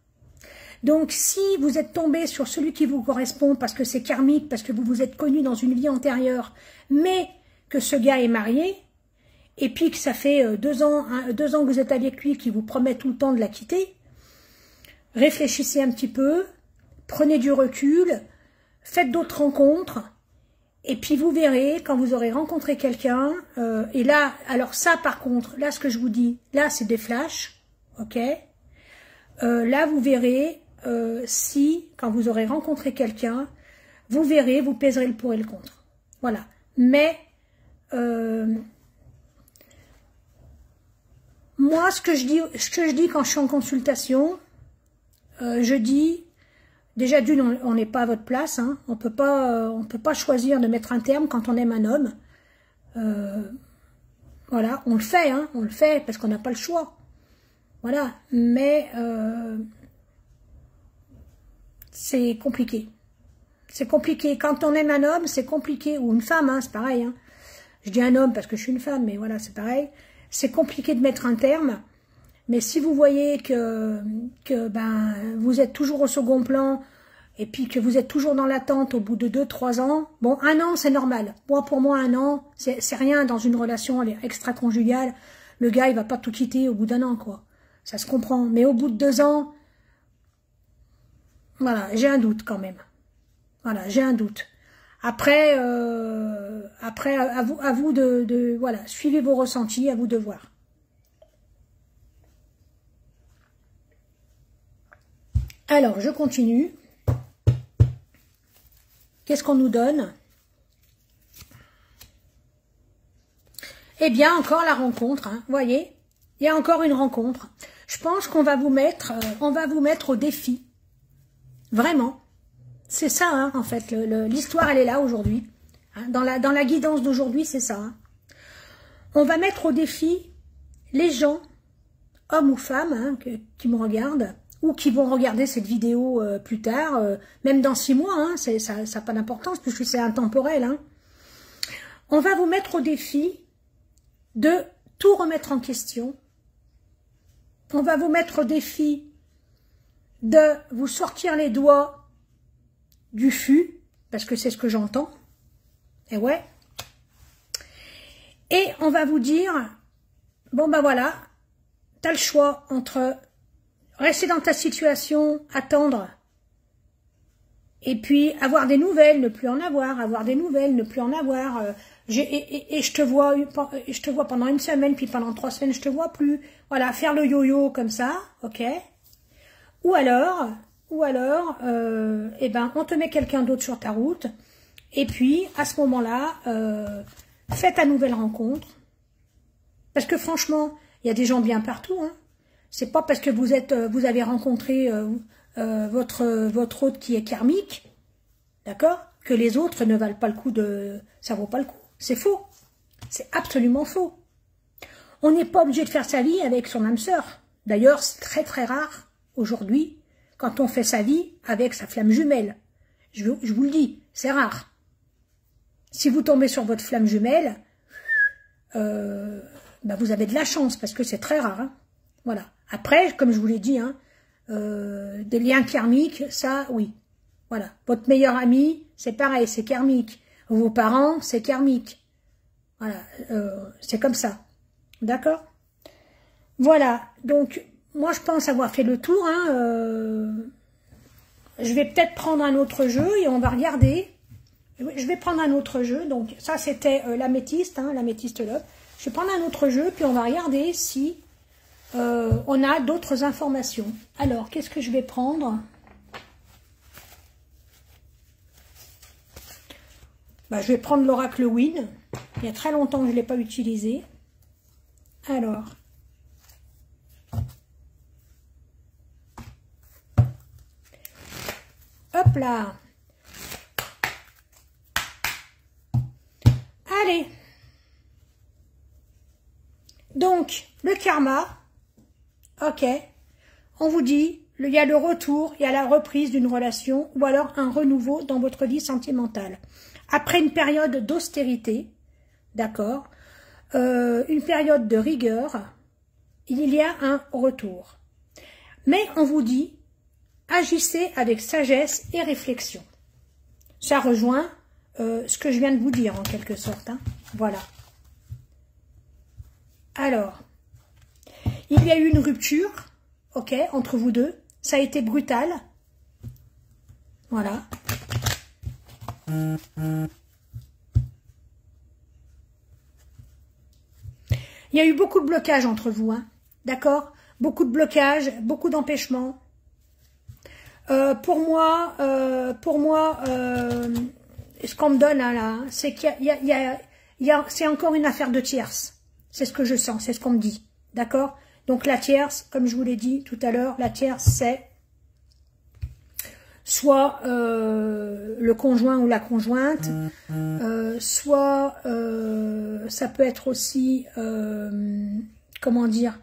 Donc, si vous êtes tombé sur celui qui vous correspond parce que c'est karmique, parce que vous vous êtes connu dans une vie antérieure, mais que ce gars est marié, et puis que ça fait 2 ans que vous êtes avec lui, qui vous promet tout le temps de la quitter, réfléchissez un petit peu, prenez du recul, faites d'autres rencontres, et puis vous verrez, quand vous aurez rencontré quelqu'un, et là, alors ça par contre, là ce que je vous dis, là c'est des flashs, ok, là vous verrez si, quand vous aurez rencontré quelqu'un, vous verrez, vous pèserez le pour et le contre. Voilà. Mais moi, ce que je dis quand je suis en consultation, je dis, déjà d'une, on n'est pas à votre place, hein, on peut pas choisir de mettre un terme quand on aime un homme. Voilà, on le fait, hein, on le fait parce qu'on n'a pas le choix. Voilà, mais c'est compliqué. C'est compliqué. Quand on aime un homme, c'est compliqué. Ou une femme, hein, c'est pareil. Hein. Je dis un homme parce que je suis une femme, mais voilà, c'est pareil. C'est compliqué de mettre un terme. Mais si vous voyez que ben, vous êtes toujours au second plan et puis que vous êtes toujours dans l'attente au bout de 2-3 ans, bon, 1 an, c'est normal. Moi, pour moi, 1 an, c'est rien dans une relation extra-conjugale. Le gars, il va pas tout quitter au bout d'1 an, quoi. Ça se comprend. Mais au bout de 2 ans, voilà, j'ai un doute quand même. Voilà, j'ai un doute. Après, à vous de voilà, suivez vos ressentis, à vous de voir. Alors, je continue. Qu'est-ce qu'on nous donne? Eh bien, encore la rencontre, hein, vous voyez, il y a encore une rencontre. Je pense qu'on va vous mettre, au défi. Vraiment. C'est ça, hein, en fait. L'histoire, elle est là aujourd'hui. Hein, dans la guidance d'aujourd'hui, c'est ça. Hein. On va mettre au défi les gens, hommes ou femmes, hein, qui me regardent, ou qui vont regarder cette vidéo plus tard, même dans 6 mois, hein, ça n'a pas d'importance, puisque c'est intemporel. Hein. On va vous mettre au défi de tout remettre en question. On va vous mettre au défi de vous sortir les doigts du fût, parce que c'est ce que j'entends. Et ouais. Et on va vous dire, bon ben voilà, t'as le choix entre rester dans ta situation, attendre, et puis avoir des nouvelles, ne plus en avoir des nouvelles, ne plus en avoir. Et je te vois pendant 1 semaine, puis pendant 3 semaines, je te vois plus. Voilà, faire le yo-yo comme ça, ok. Ou alors, eh ben, on te met quelqu'un d'autre sur ta route, et puis à ce moment-là, fais ta nouvelle rencontre. Parce que franchement, il y a des gens bien partout. Hein. C'est pas parce que vous avez rencontré votre hôte qui est karmique, d'accord, que les autres ne valent pas le coup ça vaut pas le coup. C'est faux. C'est absolument faux. On n'est pas obligé de faire sa vie avec son âme sœur. D'ailleurs, c'est très très rare aujourd'hui quand on fait sa vie avec sa flamme jumelle. Je vous le dis, c'est rare. Si vous tombez sur votre flamme jumelle, bah vous avez de la chance parce que c'est très rare. Hein. Voilà. Après, comme je vous l'ai dit, hein, des liens karmiques, ça, oui. Voilà. Votre meilleur ami, c'est pareil, c'est karmique. Vos parents, c'est karmique. Voilà. C'est comme ça. D'accord? Voilà. Donc, moi, je pense avoir fait le tour. Hein, je vais peut-être prendre un autre jeu et on va regarder. Je vais prendre un autre jeu. Donc, ça, c'était l'améthyste, hein, l'améthyste love. Je vais prendre un autre jeu, puis on va regarder si on a d'autres informations. Alors, qu'est-ce que je vais prendre? Bah, je vais prendre l'oracle Win. Il y a très longtemps que je ne l'ai pas utilisé. Alors. Hop là. Allez. Donc, le karma. Ok. On vous dit, il y a le retour, il y a la reprise d'une relation ou alors un renouveau dans votre vie sentimentale. Après une période d'austérité, d'accord, une période de rigueur, il y a un retour. Mais on vous dit, agissez avec sagesse et réflexion. Ça rejoint ce que je viens de vous dire en quelque sorte. Hein. Voilà. Alors, il y a eu une rupture, ok, entre vous deux. Ça a été brutal. Voilà. Il y a eu beaucoup de blocages entre vous, hein, d'accord? Beaucoup de blocages, beaucoup d'empêchements. Pour moi, ce qu'on me donne là, c'est qu'il c'est encore une affaire de tierce. C'est ce que je sens, c'est ce qu'on me dit, d'accord? Donc la tierce, comme je vous l'ai dit tout à l'heure, la tierce c'est soit le conjoint ou la conjointe, soit ça peut être aussi, comment dire,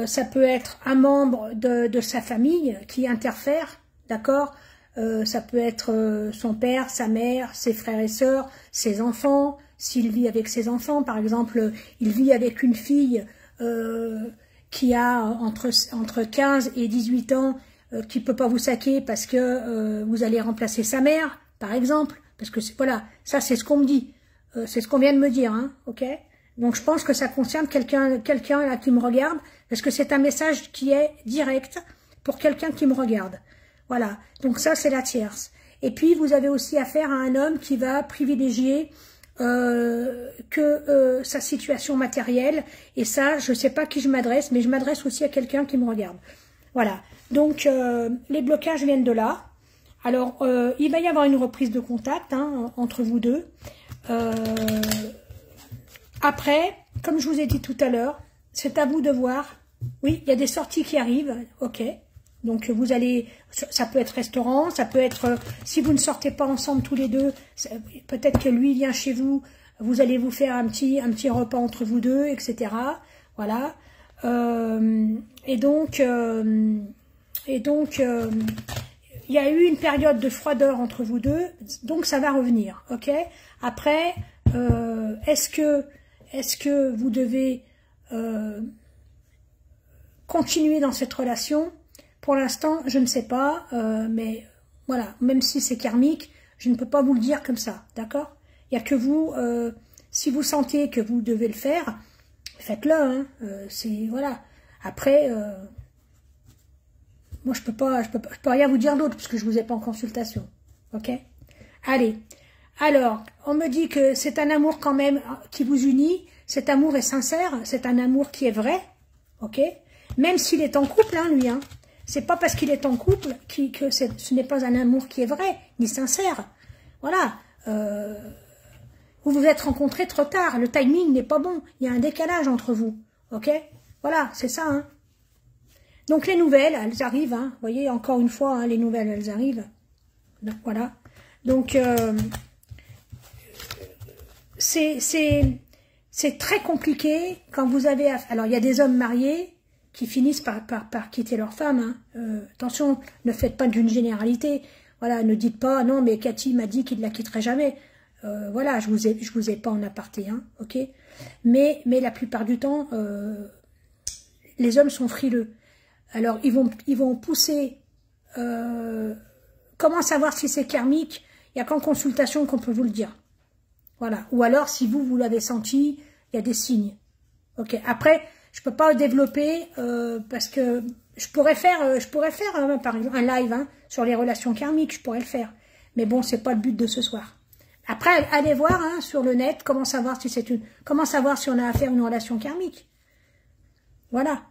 ça peut être un membre de sa famille qui interfère, d'accord, ça peut être son père, sa mère, ses frères et sœurs, ses enfants, s'il vit avec ses enfants, par exemple, il vit avec une fille qui a entre 15 et 18 ans, qui peut pas vous saquer parce que vous allez remplacer sa mère, par exemple, parce que voilà, ça c'est ce qu'on me dit, c'est ce qu'on vient de me dire, hein, ok? Donc je pense que ça concerne quelqu'un là qui me regarde, parce que c'est un message qui est direct pour quelqu'un qui me regarde. Voilà, donc ça c'est la tierce. Et puis vous avez aussi affaire à un homme qui va privilégier sa situation matérielle, et ça je sais pas à qui je m'adresse, mais je m'adresse aussi à quelqu'un qui me regarde. Voilà, donc les blocages viennent de là. Alors il va y avoir une reprise de contact, hein, entre vous deux. Après, comme je vous ai dit tout à l'heure, c'est à vous de voir Oui, il y a des sorties qui arrivent, ok. Donc vous allez, ça peut être restaurant, ça peut être, si vous ne sortez pas ensemble tous les deux, peut-être que lui vient chez vous, vous allez vous faire un petit repas entre vous deux, etc. Voilà. Et donc, il y a eu une période de froideur entre vous deux, donc ça va revenir, ok. Après, est-ce que vous devez continuer dans cette relation? Pour l'instant, je ne sais pas, mais voilà, même si c'est karmique, je ne peux pas vous le dire comme ça, d'accord? Il n'y a que vous, si vous sentez que vous devez le faire, faites-le, hein, c'est, voilà. Après, moi je peux pas rien vous dire d'autre, parce que je vous ai pas en consultation, ok? Allez, alors, on me dit que c'est un amour quand même qui vous unit, cet amour est sincère, c'est un amour qui est vrai, ok? Même s'il est en couple, hein, lui, hein. C'est pas parce qu'il est en couple que ce n'est pas un amour qui est vrai, ni sincère. Voilà. Vous vous êtes rencontrés trop tard, le timing n'est pas bon, il y a un décalage entre vous, ok? Voilà, c'est ça, hein. Donc les nouvelles, elles arrivent, hein. Vous voyez, encore une fois, hein, les nouvelles, elles arrivent. Donc, voilà. Donc, c'est très compliqué quand vous avez... Alors, il y a des hommes mariés qui finissent par quitter leur femme. Hein. Attention, ne faites pas d'une généralité. Voilà, ne dites pas, non, mais Cathy m'a dit qu'il ne la quitterait jamais. Voilà, je vous ai pas en aparté, hein, ok. Mais la plupart du temps, les hommes sont frileux. Alors, ils vont pousser... comment savoir si c'est karmique? Il n'y a qu'en consultation qu'on peut vous le dire. Voilà. Ou alors, si vous l'avez senti, il y a des signes. Ok. Après, je peux pas développer parce que je pourrais faire par exemple un live, hein, sur les relations karmiques, je pourrais le faire. Mais bon, c'est pas le but de ce soir. Après, allez voir, hein, sur le net comment savoir si on a affaire à une relation karmique. Voilà.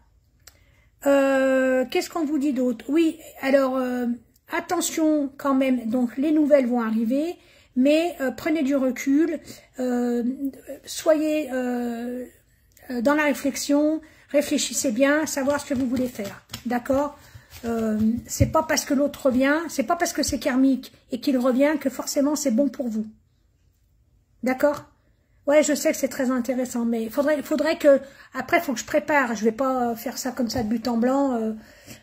Qu'est-ce qu'on vous dit d'autre? Oui, alors attention quand même. Donc les nouvelles vont arriver, mais prenez du recul, soyez dans la réflexion, réfléchissez bien, savoir ce que vous voulez faire, d'accord? C'est pas parce que l'autre revient, c'est pas parce que c'est karmique et qu'il revient que forcément c'est bon pour vous, d'accord? Ouais, je sais que c'est très intéressant, mais faudrait que, après, faut que je prépare, je vais pas faire ça comme ça de but en blanc,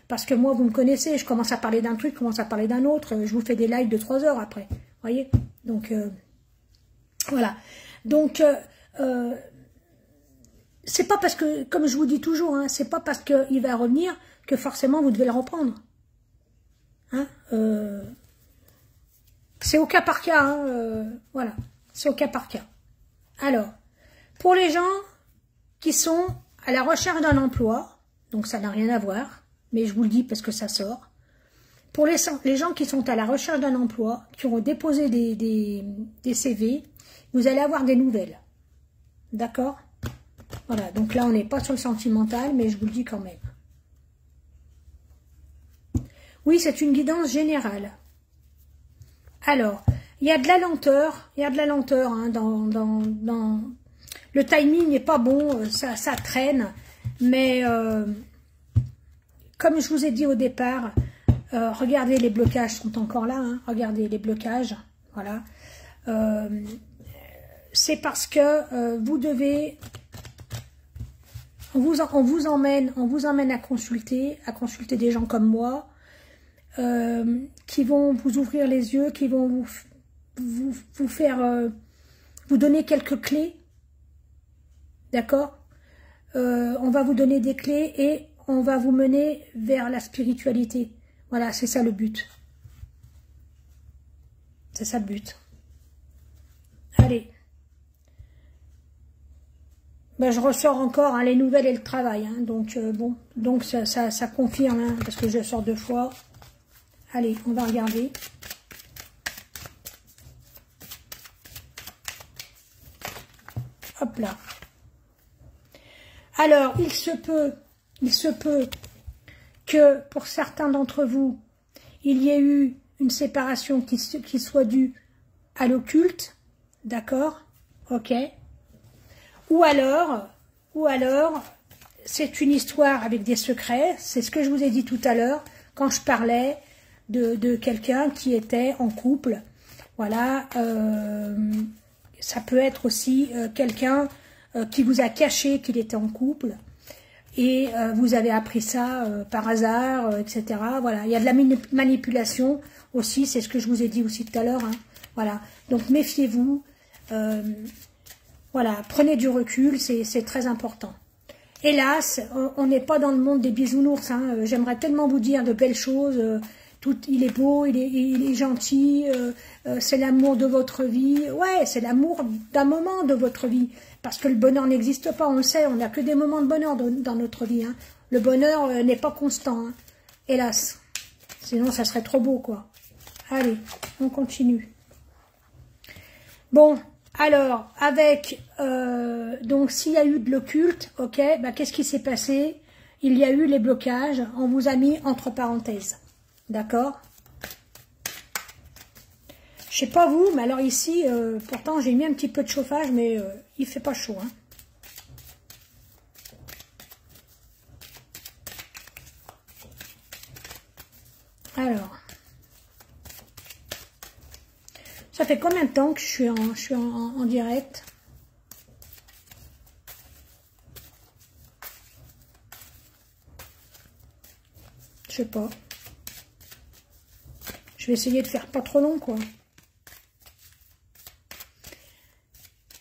parce que moi, vous me connaissez, je commence à parler d'un truc, je commence à parler d'un autre, je vous fais des lives de 3 heures après, voyez? Donc, voilà. Donc, c'est pas parce que, comme je vous dis toujours, hein, c'est pas parce qu'il va revenir que forcément vous devez le reprendre. Hein, c'est au cas par cas, hein, voilà, c'est au cas par cas. Alors, pour les gens qui sont à la recherche d'un emploi, donc ça n'a rien à voir, mais je vous le dis parce que ça sort. Pour les gens qui sont à la recherche d'un emploi, qui ont déposé des CV, vous allez avoir des nouvelles. D'accord? Voilà, donc là on n'est pas sur le sentimental, mais je vous le dis quand même. Oui, c'est une guidance générale. Alors, il y a de la lenteur, hein, dans le timing n'est pas bon, ça traîne, mais comme je vous ai dit au départ, regardez, les blocages sont encore là, hein, regardez les blocages, voilà. C'est parce que vous devez, on vous emmène à consulter des gens comme moi, qui vont vous ouvrir les yeux, qui vont vous faire, vous donner quelques clés, d'accord? On va vous donner des clés et on va vous mener vers la spiritualité. Voilà, c'est ça le but. C'est ça le but. Allez. Ben, je ressors encore, hein, les nouvelles et le travail. Hein, donc, bon, donc ça confirme, hein, parce que je sors 2 fois. Allez, on va regarder. Hop là. Alors, il se peut que pour certains d'entre vous, il y ait eu une séparation qui soit due à l'occulte, d'accord? Ok. Ou alors, c'est une histoire avec des secrets. C'est ce que je vous ai dit tout à l'heure quand je parlais de quelqu'un qui était en couple. Voilà, ça peut être aussi quelqu'un qui vous a caché qu'il était en couple et vous avez appris ça par hasard, etc. Voilà, il y a de la manipulation aussi, c'est ce que je vous ai dit aussi tout à l'heure. Hein. Voilà, donc méfiez-vous. Voilà, prenez du recul, c'est très important. Hélas, on n'est pas dans le monde des bisounours. Hein. J'aimerais tellement vous dire de belles choses. Il est beau, il est gentil, c'est l'amour de votre vie. Ouais, c'est l'amour d'un moment de votre vie. Parce que le bonheur n'existe pas, on le sait, on n'a que des moments de bonheur dans notre vie. Hein. Le bonheur n'est pas constant, hein. Hélas. Sinon, ça serait trop beau, quoi. Allez, on continue. Bon, alors, avec, donc s'il y a eu de l'occulte, ok, bah, qu'est-ce qui s'est passé? Il y a eu les blocages, on vous a mis entre parenthèses. D'accord? Je sais pas vous, mais alors ici, pourtant j'ai mis un petit peu de chauffage, mais il fait pas chaud. Hein. Alors, ça fait combien de temps que je suis en direct? Je sais pas. Je vais essayer de faire pas trop long, quoi.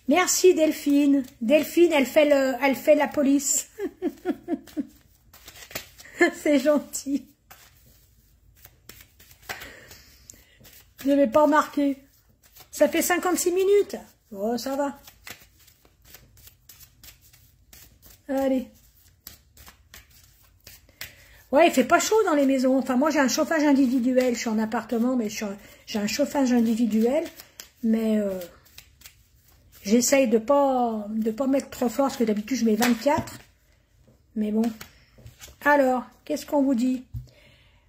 Merci Delphine. Delphine, elle fait la police. C'est gentil. Je n'avais pas remarqué. Ça fait 56 minutes. Oh, ça va. Allez. Ouais, il fait pas chaud dans les maisons. Enfin, moi, j'ai un chauffage individuel. Je suis en appartement, mais j'ai un chauffage individuel. Mais j'essaye de pas mettre trop fort, parce que d'habitude, je mets 24. Mais bon. Alors, qu'est-ce qu'on vous dit?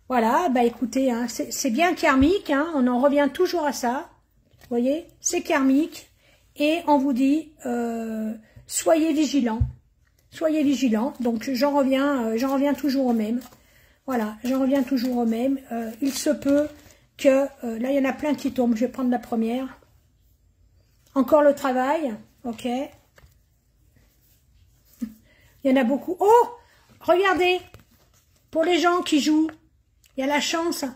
Voilà, bah écoutez, hein, c'est bien karmique. Hein, on en revient toujours à ça. Vous voyez, c'est karmique. Et on vous dit, soyez vigilants. Soyez vigilants. Donc j'en reviens toujours au même. Voilà, j'en reviens toujours au même. Il se peut que là il y en a plein qui tombent. Je vais prendre la première. Encore le travail, ok. Il y en a beaucoup. Oh, regardez, pour les gens qui jouent, il y a la chance.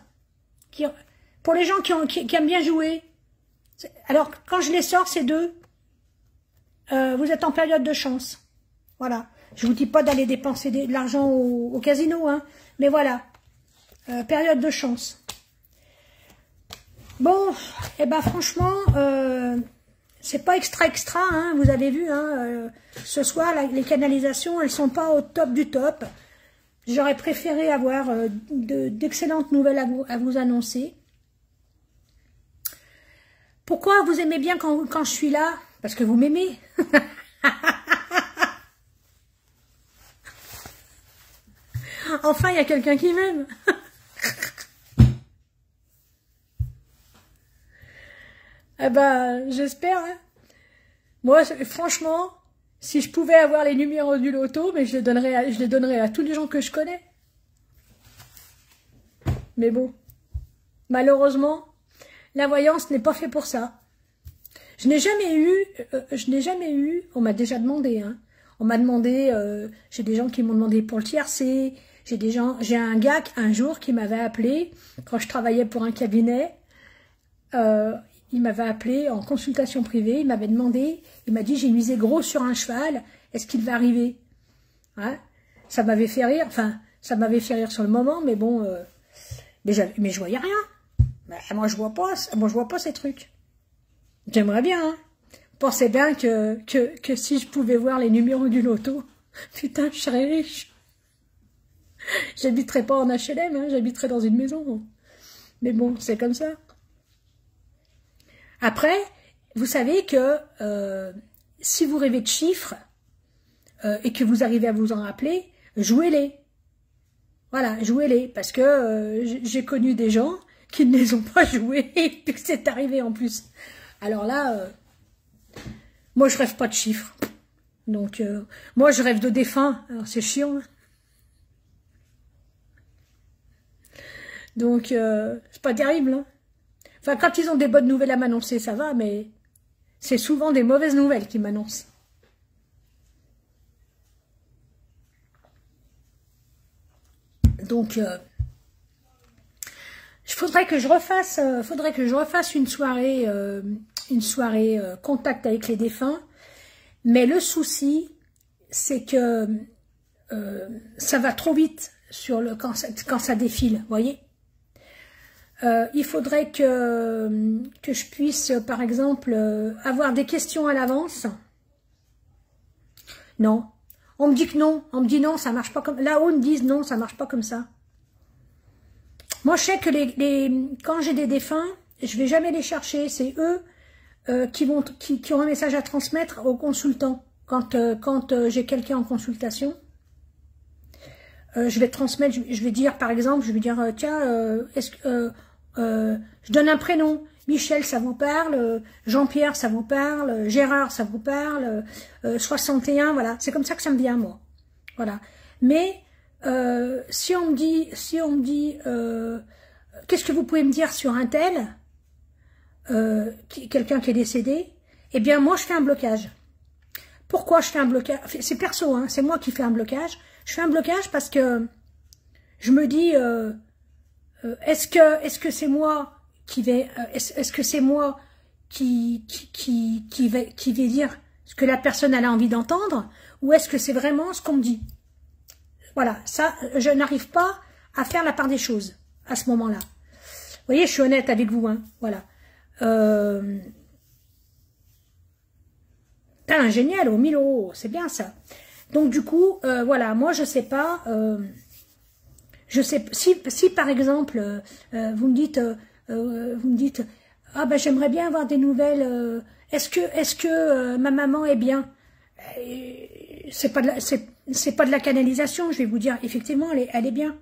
Pour les gens qui aiment bien jouer. Alors quand je les sors, ces deux, vous êtes en période de chance. Voilà. Je vous dis pas d'aller dépenser de l'argent au casino, hein. Mais voilà. Période de chance. Bon, et ben franchement, c'est pas extra, hein. Vous avez vu, hein. Ce soir, les canalisations, elles sont pas au top du top. J'aurais préféré avoir d'excellentes nouvelles à vous annoncer. Pourquoi vous aimez bien quand je suis là? Parce que vous m'aimez. Enfin, il y a quelqu'un qui m'aime. Eh ben, j'espère. Hein. Moi, franchement, si je pouvais avoir les numéros du loto, mais je les donnerais à tous les gens que je connais. Mais bon, malheureusement, la voyance n'est pas fait pour ça. Je n'ai jamais eu, on m'a déjà demandé, hein. On m'a demandé, j'ai des gens qui m'ont demandé pour le tiercé, j'ai un gars un jour qui m'avait appelé, quand je travaillais pour un cabinet, il m'avait appelé en consultation privée, il m'avait demandé, il m'a dit j'ai misé gros sur un cheval, est-ce qu'il va arriver? Hein, ça m'avait fait rire, enfin, ça m'avait fait rire sur le moment, mais bon, mais je voyais rien. Ben, moi je vois pas ces trucs. J'aimerais bien, hein. Pensez bien que si je pouvais voir les numéros du loto, putain, je serais riche. J'habiterais pas en HLM, hein, j'habiterais dans une maison. Mais bon, c'est comme ça. Après, vous savez que si vous rêvez de chiffres et que vous arrivez à vous en rappeler, jouez-les. Voilà, jouez-les. Parce que j'ai connu des gens qui ne les ont pas joués et que c'est arrivé en plus. Alors là, moi je rêve pas de chiffres. Donc, moi, je rêve de défunts. Alors, c'est chiant. Hein. Donc, c'est pas terrible. Hein. Enfin, quand ils ont des bonnes nouvelles à m'annoncer, ça va, mais c'est souvent des mauvaises nouvelles qu'ils m'annoncent. Donc, faudrait que je refasse une soirée contact avec les défunts. Mais le souci, c'est que ça va trop vite sur quand ça défile, vous voyez. Il faudrait que je puisse, par exemple, avoir des questions à l'avance. Non. On me dit que non. On me dit non, ça marche pas comme... Là-haut, ils me disent non, ça marche pas comme ça. Moi, je sais que quand j'ai des défunts, je vais jamais les chercher. C'est eux qui ont un message à transmettre aux consultants. Quand j'ai quelqu'un en consultation, je vais transmettre, je vais dire, par exemple, je vais dire, tiens, je donne un prénom. Michel, ça vous parle, Jean-Pierre, ça vous parle, Gérard, ça vous parle, 61, voilà. C'est comme ça que ça me vient, moi. Voilà. Mais si on me dit, qu'est-ce que vous pouvez me dire sur un tel, quelqu'un qui est décédé, eh bien, moi, je fais un blocage. Pourquoi je fais un blocage? C'est perso, hein, c'est moi qui fais un blocage. Je fais un blocage parce que je me dis, est-ce que c'est moi qui vais, est-ce que c'est moi qui vais dire ce que la personne elle a envie d'entendre, ou est-ce que c'est vraiment ce qu'on me dit? Voilà, ça, je n'arrive pas à faire la part des choses à ce moment-là. Vous voyez, je suis honnête avec vous, hein, voilà. Putain, génial, aux 1000 €, c'est bien ça. Donc du coup, voilà, moi je sais pas, je sais si par exemple vous me dites, ah ben j'aimerais bien avoir des nouvelles. Est-ce que ma maman est bien? C'est pas de la canalisation. Je vais vous dire, effectivement, elle est bien.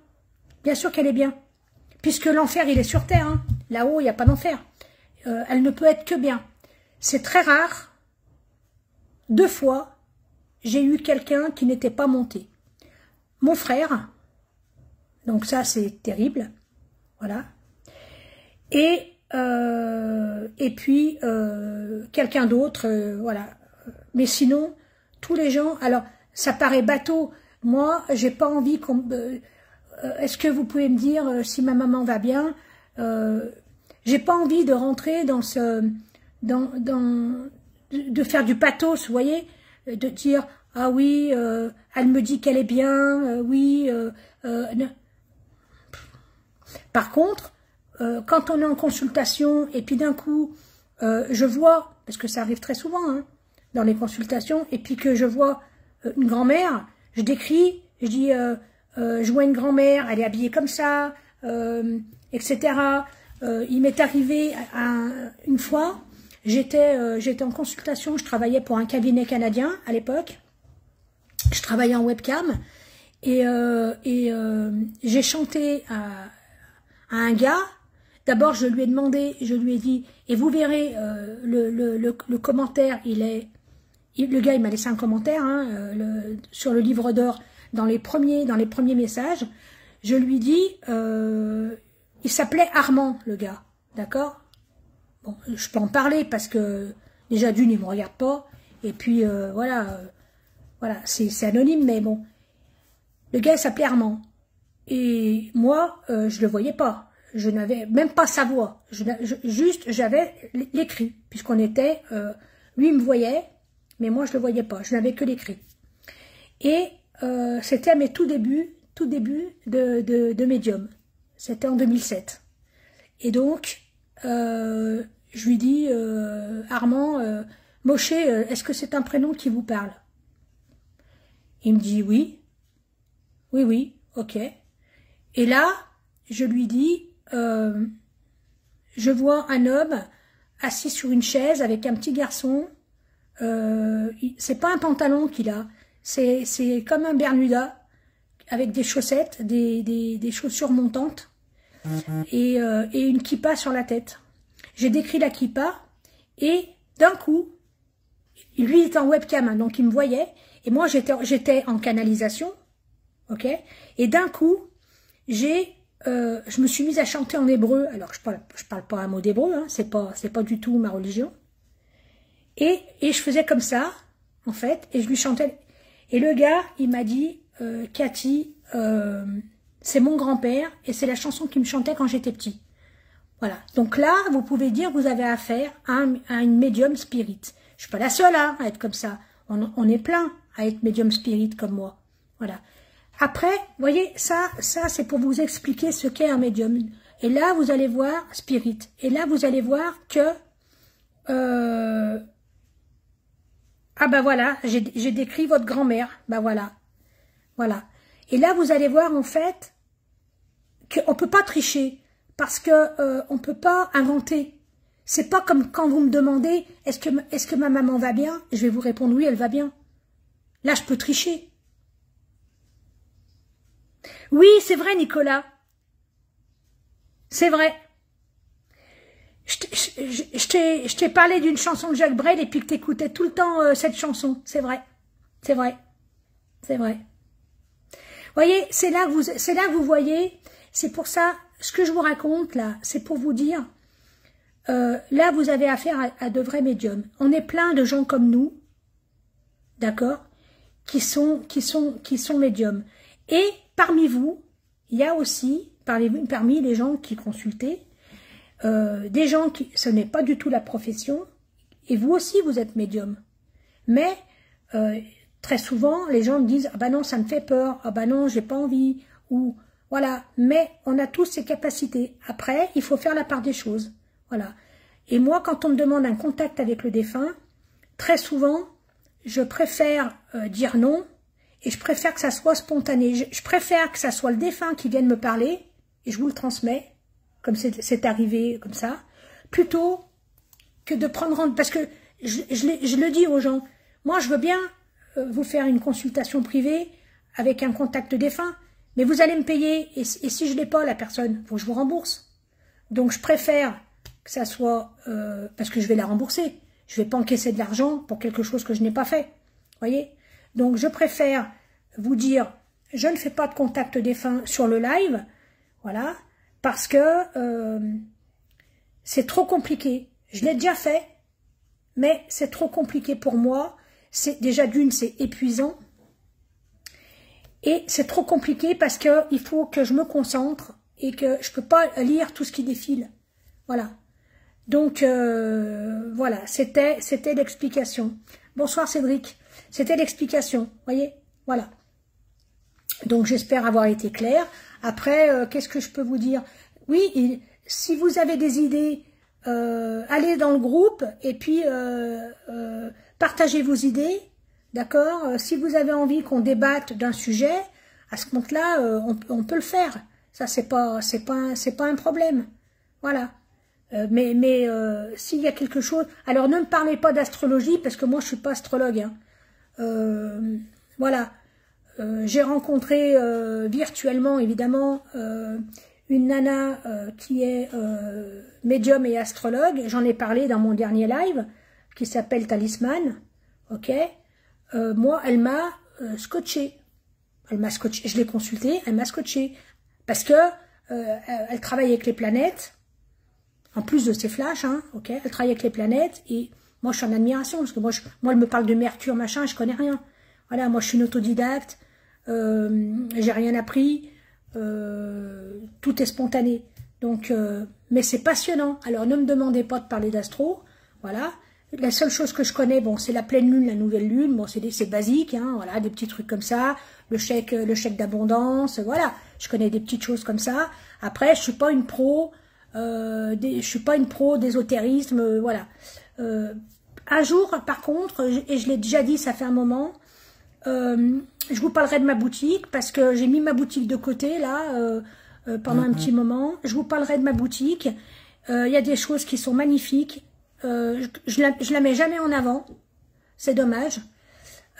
Bien sûr qu'elle est bien, puisque l'enfer il est sur terre. Hein. Là-haut, il n'y a pas d'enfer. Elle ne peut être que bien. C'est très rare. 2 fois, j'ai eu quelqu'un qui n'était pas monté. Mon frère, donc ça c'est terrible, voilà. Et puis quelqu'un d'autre, voilà. Mais sinon, tous les gens, alors ça paraît bateau. Moi, j'ai pas envie qu'on. Est-ce que vous pouvez me dire si ma maman va bien? J'ai pas envie de rentrer dans de faire du pathos, vous voyez, de dire ah oui, elle me dit qu'elle est bien, oui. Par contre, quand on est en consultation et puis d'un coup, je vois, parce que ça arrive très souvent hein, dans les consultations, et puis que je vois une grand-mère, je décris, je dis je vois une grand-mère, elle est habillée comme ça, etc. Il m'est arrivé une fois. J'étais en consultation, je travaillais pour un cabinet canadien à l'époque, je travaillais en webcam, et j'ai chanté à un gars. D'abord je lui ai demandé, je lui ai dit, et vous verrez le commentaire, le gars il m'a laissé un commentaire hein, sur le livre d'or, dans les premiers messages, je lui dis, il s'appelait Armand le gars, d'accord? Bon, je peux en parler parce que déjà d'une, il ne me regarde pas. Et puis, voilà, c'est anonyme, mais bon. Le gars, il s'appelait Armand. Et moi, je le voyais pas. Je n'avais même pas sa voix. Juste, j'avais l'écrit. Puisqu'on était... lui, il me voyait, mais moi, je le voyais pas. Je n'avais que l'écrit. Et c'était à mes tout débuts de médium. C'était en 2007. Et donc... je lui dis, Armand, Moshe, est-ce que c'est un prénom qui vous parle? Il me dit oui. Oui, ok. Et là, je lui dis, je vois un homme assis sur une chaise avec un petit garçon. C'est pas un pantalon qu'il a, c'est comme un Bermuda avec des chaussettes, des chaussures montantes et une kippa sur la tête. J'ai décrit la kippa et d'un coup, Lui, il était en webcam, hein, donc il me voyait. Et moi, j'étais en canalisation. Ok. Et d'un coup, je me suis mise à chanter en hébreu. Alors, je parle pas un mot d'hébreu, hein, c'est pas du tout ma religion. Et je faisais comme ça, en fait, et je lui chantais. Et le gars, il m'a dit, Cathy, c'est mon grand-père, et c'est la chanson qu'il me chantait quand j'étais petit. Voilà. Donc là, vous pouvez dire que vous avez affaire à une médium spirit. Je suis pas la seule hein, à être comme ça. On est plein à être médium spirit comme moi. Voilà. Après, vous voyez, ça c'est pour vous expliquer ce qu'est un médium. Et là, vous allez voir spirit. Et là, vous allez voir que ah ben voilà, j'ai décrit votre grand-mère. Ben voilà. Voilà. Et là, vous allez voir en fait qu'on peut pas tricher parce que on peut pas inventer. C'est pas comme quand vous me demandez est-ce que ma maman va bien? Je vais vous répondre oui, elle va bien. Là, je peux tricher. Oui, c'est vrai, Nicolas. C'est vrai. Je t'ai parlé d'une chanson de Jacques Brel et puis que t'écoutais tout le temps cette chanson. C'est vrai. C'est vrai. C'est vrai. Voyez, c'est là que vous voyez. C'est pour ça, ce que je vous raconte là, c'est pour vous dire, là vous avez affaire à de vrais médiums. On est plein de gens comme nous, d'accord, qui sont médiums. Et parmi vous, il y a aussi, parmi les gens qui consultez, des gens qui, ce n'est pas du tout la profession, et vous aussi vous êtes médium. Mais très souvent, les gens me disent ah ben non, ça me fait peur, ah ben non, j'ai pas envie, ou voilà. Mais on a tous ces capacités. Après, il faut faire la part des choses, voilà. Et moi, quand on me demande un contact avec le défunt, très souvent, je préfère dire non, et je préfère que ça soit spontané. Je préfère que ça soit le défunt qui vienne me parler, et je vous le transmets, comme c'est arrivé comme ça, plutôt que de prendre... Parce que je le dis aux gens, moi je veux bien vous faire une consultation privée avec un contact défunt, mais vous allez me payer, et si je ne l'ai pas, la personne, faut que je vous rembourse. Donc je préfère que ça soit... parce que je vais la rembourser. Je ne vais pas encaisser de l'argent pour quelque chose que je n'ai pas fait. Voyez? Donc je préfère vous dire, je ne fais pas de contact défunt sur le live, voilà, parce que c'est trop compliqué. Je l'ai déjà fait, mais c'est trop compliqué pour moi. C'est déjà d'une, c'est épuisant. Et c'est trop compliqué parce que il faut que je me concentre et que je peux pas lire tout ce qui défile. Voilà. Donc, voilà, c'était l'explication. Bonsoir Cédric. C'était l'explication, voyez, voilà. Donc, j'espère avoir été claire. Après, qu'est-ce que je peux vous dire? Oui, si vous avez des idées, allez dans le groupe et puis partagez vos idées, d'accord? Si vous avez envie qu'on débatte d'un sujet, à ce moment-là, on peut le faire. Ça, c'est pas un problème. Voilà. Mais s'il y a quelque chose... Alors, ne me parlez pas d'astrologie, parce que moi, je suis pas astrologue. Hein. Voilà. J'ai rencontré virtuellement, évidemment, une nana qui est médium et astrologue. J'en ai parlé dans mon dernier live, qui s'appelle Talisman. Ok. Moi, elle m'a scotché. Elle m'a scotché. Je l'ai consultée, elle m'a scotché. Parce que elle travaille avec les planètes. En plus de ses flashs, hein, ok, elle travaille avec les planètes et moi je suis en admiration parce que moi elle me parle de Mercure machin, je connais rien. Voilà, moi je suis une autodidacte, j'ai rien appris, tout est spontané. Donc, mais c'est passionnant. Alors ne me demandez pas de parler d'astro, voilà. La seule chose que je connais, bon, c'est la pleine lune, la nouvelle lune, bon, c'est basique, hein, voilà, des petits trucs comme ça, le chèque d'abondance, voilà. Je connais des petites choses comme ça. Après, je suis pas une pro. Je suis pas une pro d'ésotérisme, voilà. Un jour, par contre, et je l'ai déjà dit, ça fait un moment, je vous parlerai de ma boutique, parce que j'ai mis ma boutique de côté, là, pendant un petit moment. Je vous parlerai de ma boutique. Il y a des choses qui sont magnifiques. Je la mets jamais en avant. C'est dommage.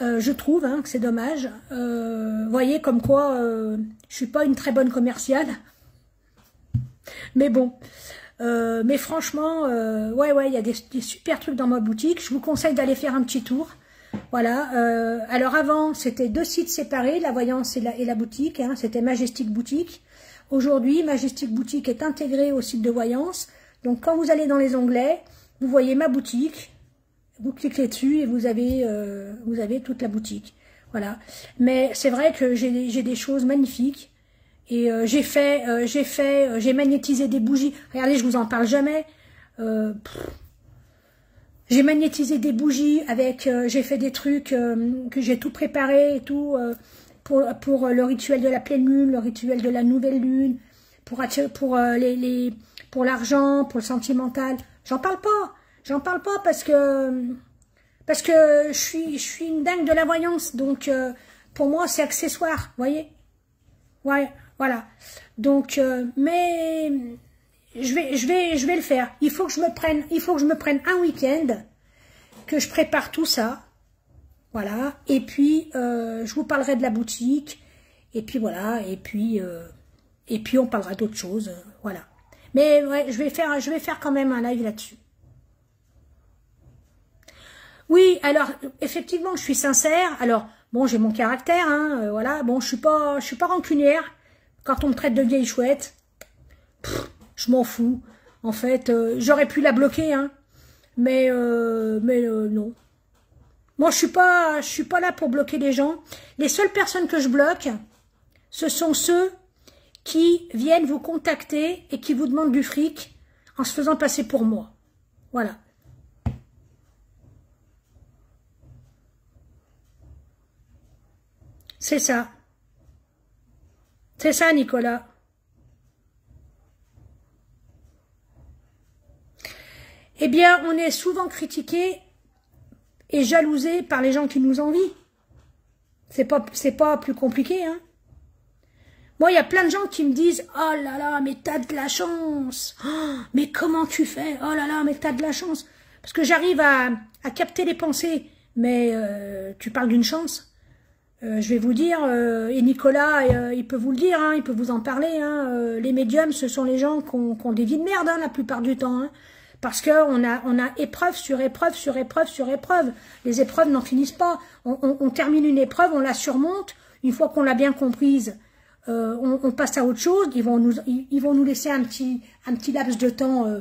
Je trouve hein, que c'est dommage. Voyez, comme quoi, je suis pas une très bonne commerciale. Mais bon, Mais franchement, ouais, il y a des super trucs dans ma boutique. Je vous conseille d'aller faire un petit tour. Voilà. Alors avant, c'était 2 sites séparés, la voyance et la boutique. Hein, c'était Majestic Boutique. Aujourd'hui, Majestic Boutique est intégrée au site de voyance. Donc, quand vous allez dans les onglets, vous voyez ma boutique. Vous cliquez dessus et vous avez toute la boutique. Voilà. Mais c'est vrai que j'ai des choses magnifiques. Et j'ai magnétisé des bougies. Regardez, je vous en parle jamais. J'ai magnétisé des bougies avec, j'ai fait des trucs que j'ai tout préparé et tout pour le rituel de la pleine lune, le rituel de la nouvelle lune, pour l'argent, pour le sentimental. J'en parle pas parce que je suis une dingue de la voyance, donc pour moi c'est accessoire, voyez. Ouais, voilà. Donc mais je vais le faire. Il faut que je me prenne un week-end, que je prépare tout ça. Voilà. Et puis je vous parlerai de la boutique. Et puis voilà. Et puis on parlera d'autres choses. Voilà. Mais ouais, je vais faire quand même un live là-dessus. Oui, alors effectivement, je suis sincère. Alors bon, j'ai mon caractère, hein. Voilà. Bon, je suis pas rancunière. Quand on me traite de vieille chouette. Je m'en fous. En fait, j'aurais pu la bloquer, hein. Mais non. Moi, je suis pas là pour bloquer les gens. Les seules personnes que je bloque, ce sont ceux qui viennent vous contacter et qui vous demandent du fric en se faisant passer pour moi. Voilà. C'est ça. C'est ça, Nicolas. Eh bien, on est souvent critiqué et jalousé par les gens qui nous envient. C'est pas plus compliqué, hein. Moi, il y a plein de gens qui me disent « Oh là là, mais t'as de la chance oh, mais comment tu fais Oh là là, mais t'as de la chance !» Parce que j'arrive à capter les pensées. Mais tu parles d'une chance. Je vais vous dire, et Nicolas, il peut vous le dire, hein, il peut vous en parler. Hein, les médiums, ce sont les gens qui ont des vies de merde, hein, la plupart du temps. Hein. Parce qu'on a épreuve sur épreuve sur épreuve sur épreuve. Les épreuves n'en finissent pas. On termine une épreuve, on la surmonte. Une fois qu'on l'a bien comprise, on passe à autre chose. Ils vont nous laisser un petit laps de temps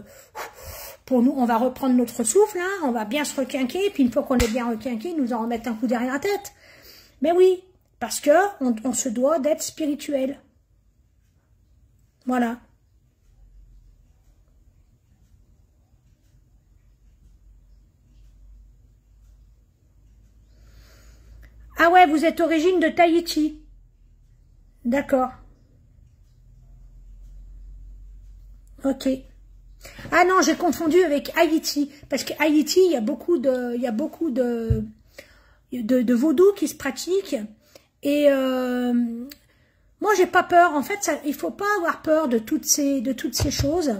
pour nous. On va reprendre notre souffle, hein, on va bien se requinquer. Puis une fois qu'on est bien requinqué, ils nous en remettent un coup derrière la tête. Mais oui, parce que on se doit d'être spirituel. Voilà. Ah ouais, vous êtes origine de Tahiti. D'accord. Ok. Ah non, j'ai confondu avec Haïti. Parce qu'Haïti, il y a beaucoup de vaudou qui se pratique. Et moi, j'ai pas peur. En fait, il faut pas avoir peur de toutes ces choses.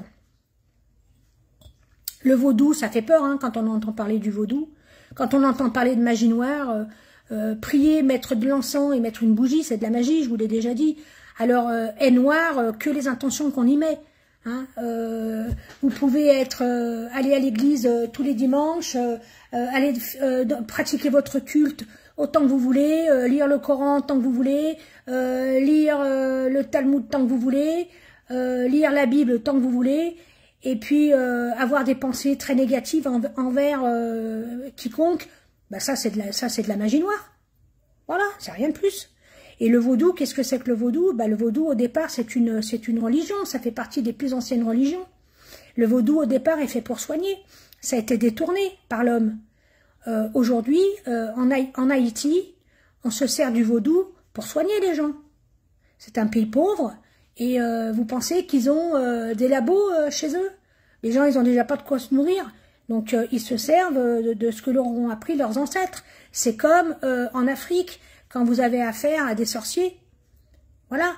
Le vaudou, ça fait peur hein, quand on entend parler du vaudou. Quand on entend parler de magie noire, prier, mettre de l'encens et mettre une bougie, c'est de la magie, je vous l'ai déjà dit. Alors, est noir que les intentions qu'on y met. Hein, vous pouvez aller à l'église tous les dimanches, aller pratiquer votre culte autant que vous voulez, lire le Coran tant que vous voulez, lire le Talmud tant que vous voulez, lire la Bible tant que vous voulez, et puis avoir des pensées très négatives envers quiconque, bah ça c'est de la magie noire. Voilà, c'est rien de plus. Et le vaudou, qu'est-ce que c'est que le vaudou? Bah, le vaudou, au départ, c'est une religion. Ça fait partie des plus anciennes religions. Le vaudou, au départ, est fait pour soigner. Ça a été détourné par l'homme. Aujourd'hui, en Haïti, on se sert du vaudou pour soigner les gens. C'est un pays pauvre. Et vous pensez qu'ils ont des labos chez eux? Les gens, ils ont déjà pas de quoi se nourrir. Donc, ils se servent de ce que leur ont appris leurs ancêtres. C'est comme en Afrique, quand vous avez affaire à des sorciers, voilà,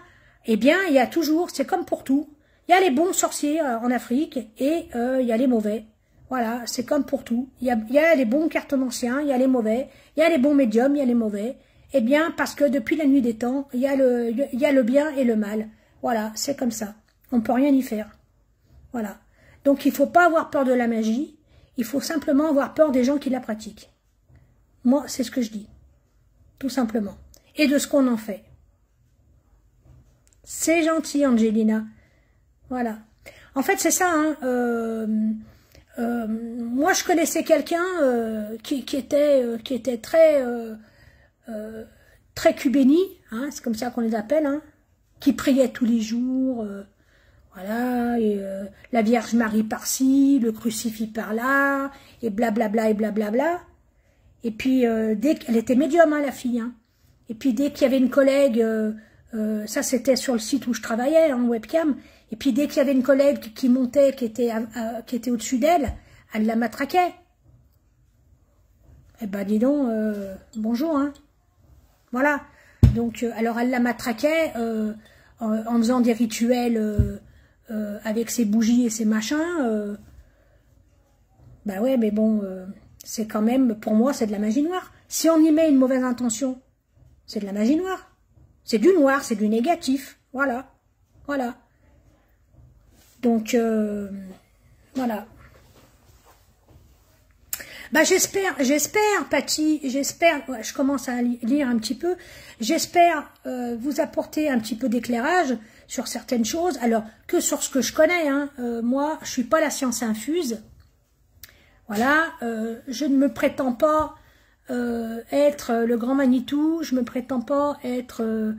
eh bien, il y a toujours, c'est comme pour tout, il y a les bons sorciers en Afrique et il y a les mauvais. Voilà, c'est comme pour tout. Il y a les bons cartomanciens, il y a les mauvais, il y a les bons médiums, il y a les mauvais. Eh bien, parce que depuis la nuit des temps, il y a le bien et le mal. Voilà, c'est comme ça. On peut rien y faire. Voilà. Donc il ne faut pas avoir peur de la magie, il faut simplement avoir peur des gens qui la pratiquent. Moi, c'est ce que je dis, tout simplement. Et de ce qu'on en fait. C'est gentil, Angelina. Voilà. En fait, c'est ça. Hein, moi, je connaissais quelqu'un qui était très cubéni, hein, c'est comme ça qu'on les appelle, hein, qui priait tous les jours, voilà, et, la Vierge Marie par-ci, le crucifix par-là, et blablabla, et blablabla. Et puis, dès qu'elle était médium, hein, la fille, hein, et puis dès qu'il y avait une collègue, ça c'était sur le site où je travaillais, en webcam, et puis dès qu'il y avait une collègue qui montait, qui était au-dessus d'elle, elle la matraquait. Eh ben dis donc, bonjour, hein. Voilà. Donc, alors elle la matraquait en faisant des rituels avec ses bougies et ses machins. Ben ouais, mais bon, c'est quand même, pour moi, c'est de la magie noire. Si on y met une mauvaise intention, c'est de la magie noire. C'est du noir, c'est du négatif. Voilà. Voilà. Donc, voilà. Bah j'espère, Patty, j'espère, ouais, je commence à lire un petit peu, j'espère vous apporter un petit peu d'éclairage sur certaines choses, alors que sur ce que je connais, hein, moi je suis pas la science infuse, voilà, je ne me prétends pas être le grand Manitou, je me prétends pas être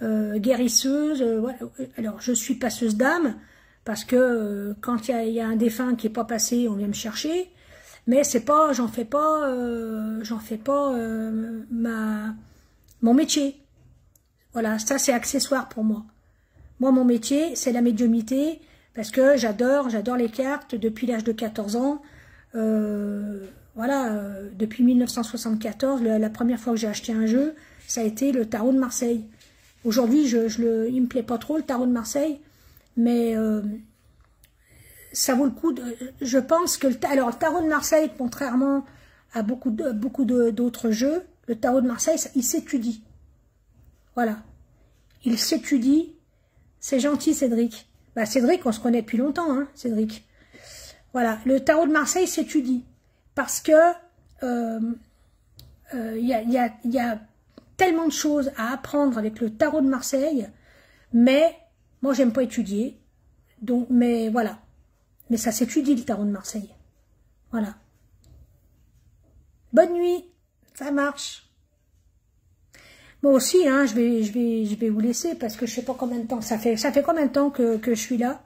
guérisseuse, voilà. Alors je suis passeuse d'âme, parce que quand il y a un défunt qui est pas passé, on vient me chercher. Mais c'est pas, j'en fais pas mon métier. Voilà, ça c'est accessoire pour moi. Moi, mon métier, c'est la médiumité, parce que j'adore les cartes depuis l'âge de 14 ans. Voilà, depuis 1974, la première fois que j'ai acheté un jeu, ça a été le tarot de Marseille. Aujourd'hui, il me plaît pas trop le tarot de Marseille, mais ça vaut le coup. Je pense que le tarot de Marseille, contrairement à beaucoup d'autres jeux, le tarot de Marseille, il s'étudie. Voilà. Il s'étudie. C'est gentil, Cédric. Bah, Cédric, on se connaît depuis longtemps, hein, Cédric. Voilà. Le tarot de Marseille s'étudie. Parce que y a tellement de choses à apprendre avec le tarot de Marseille, mais moi, j'aime pas étudier. Donc, mais voilà. Mais ça s'étudie, le tarot de Marseille. Voilà. Bonne nuit. Ça marche. Moi aussi, hein, je vais vous laisser parce que je sais pas combien de temps. Ça fait combien de temps que je suis là?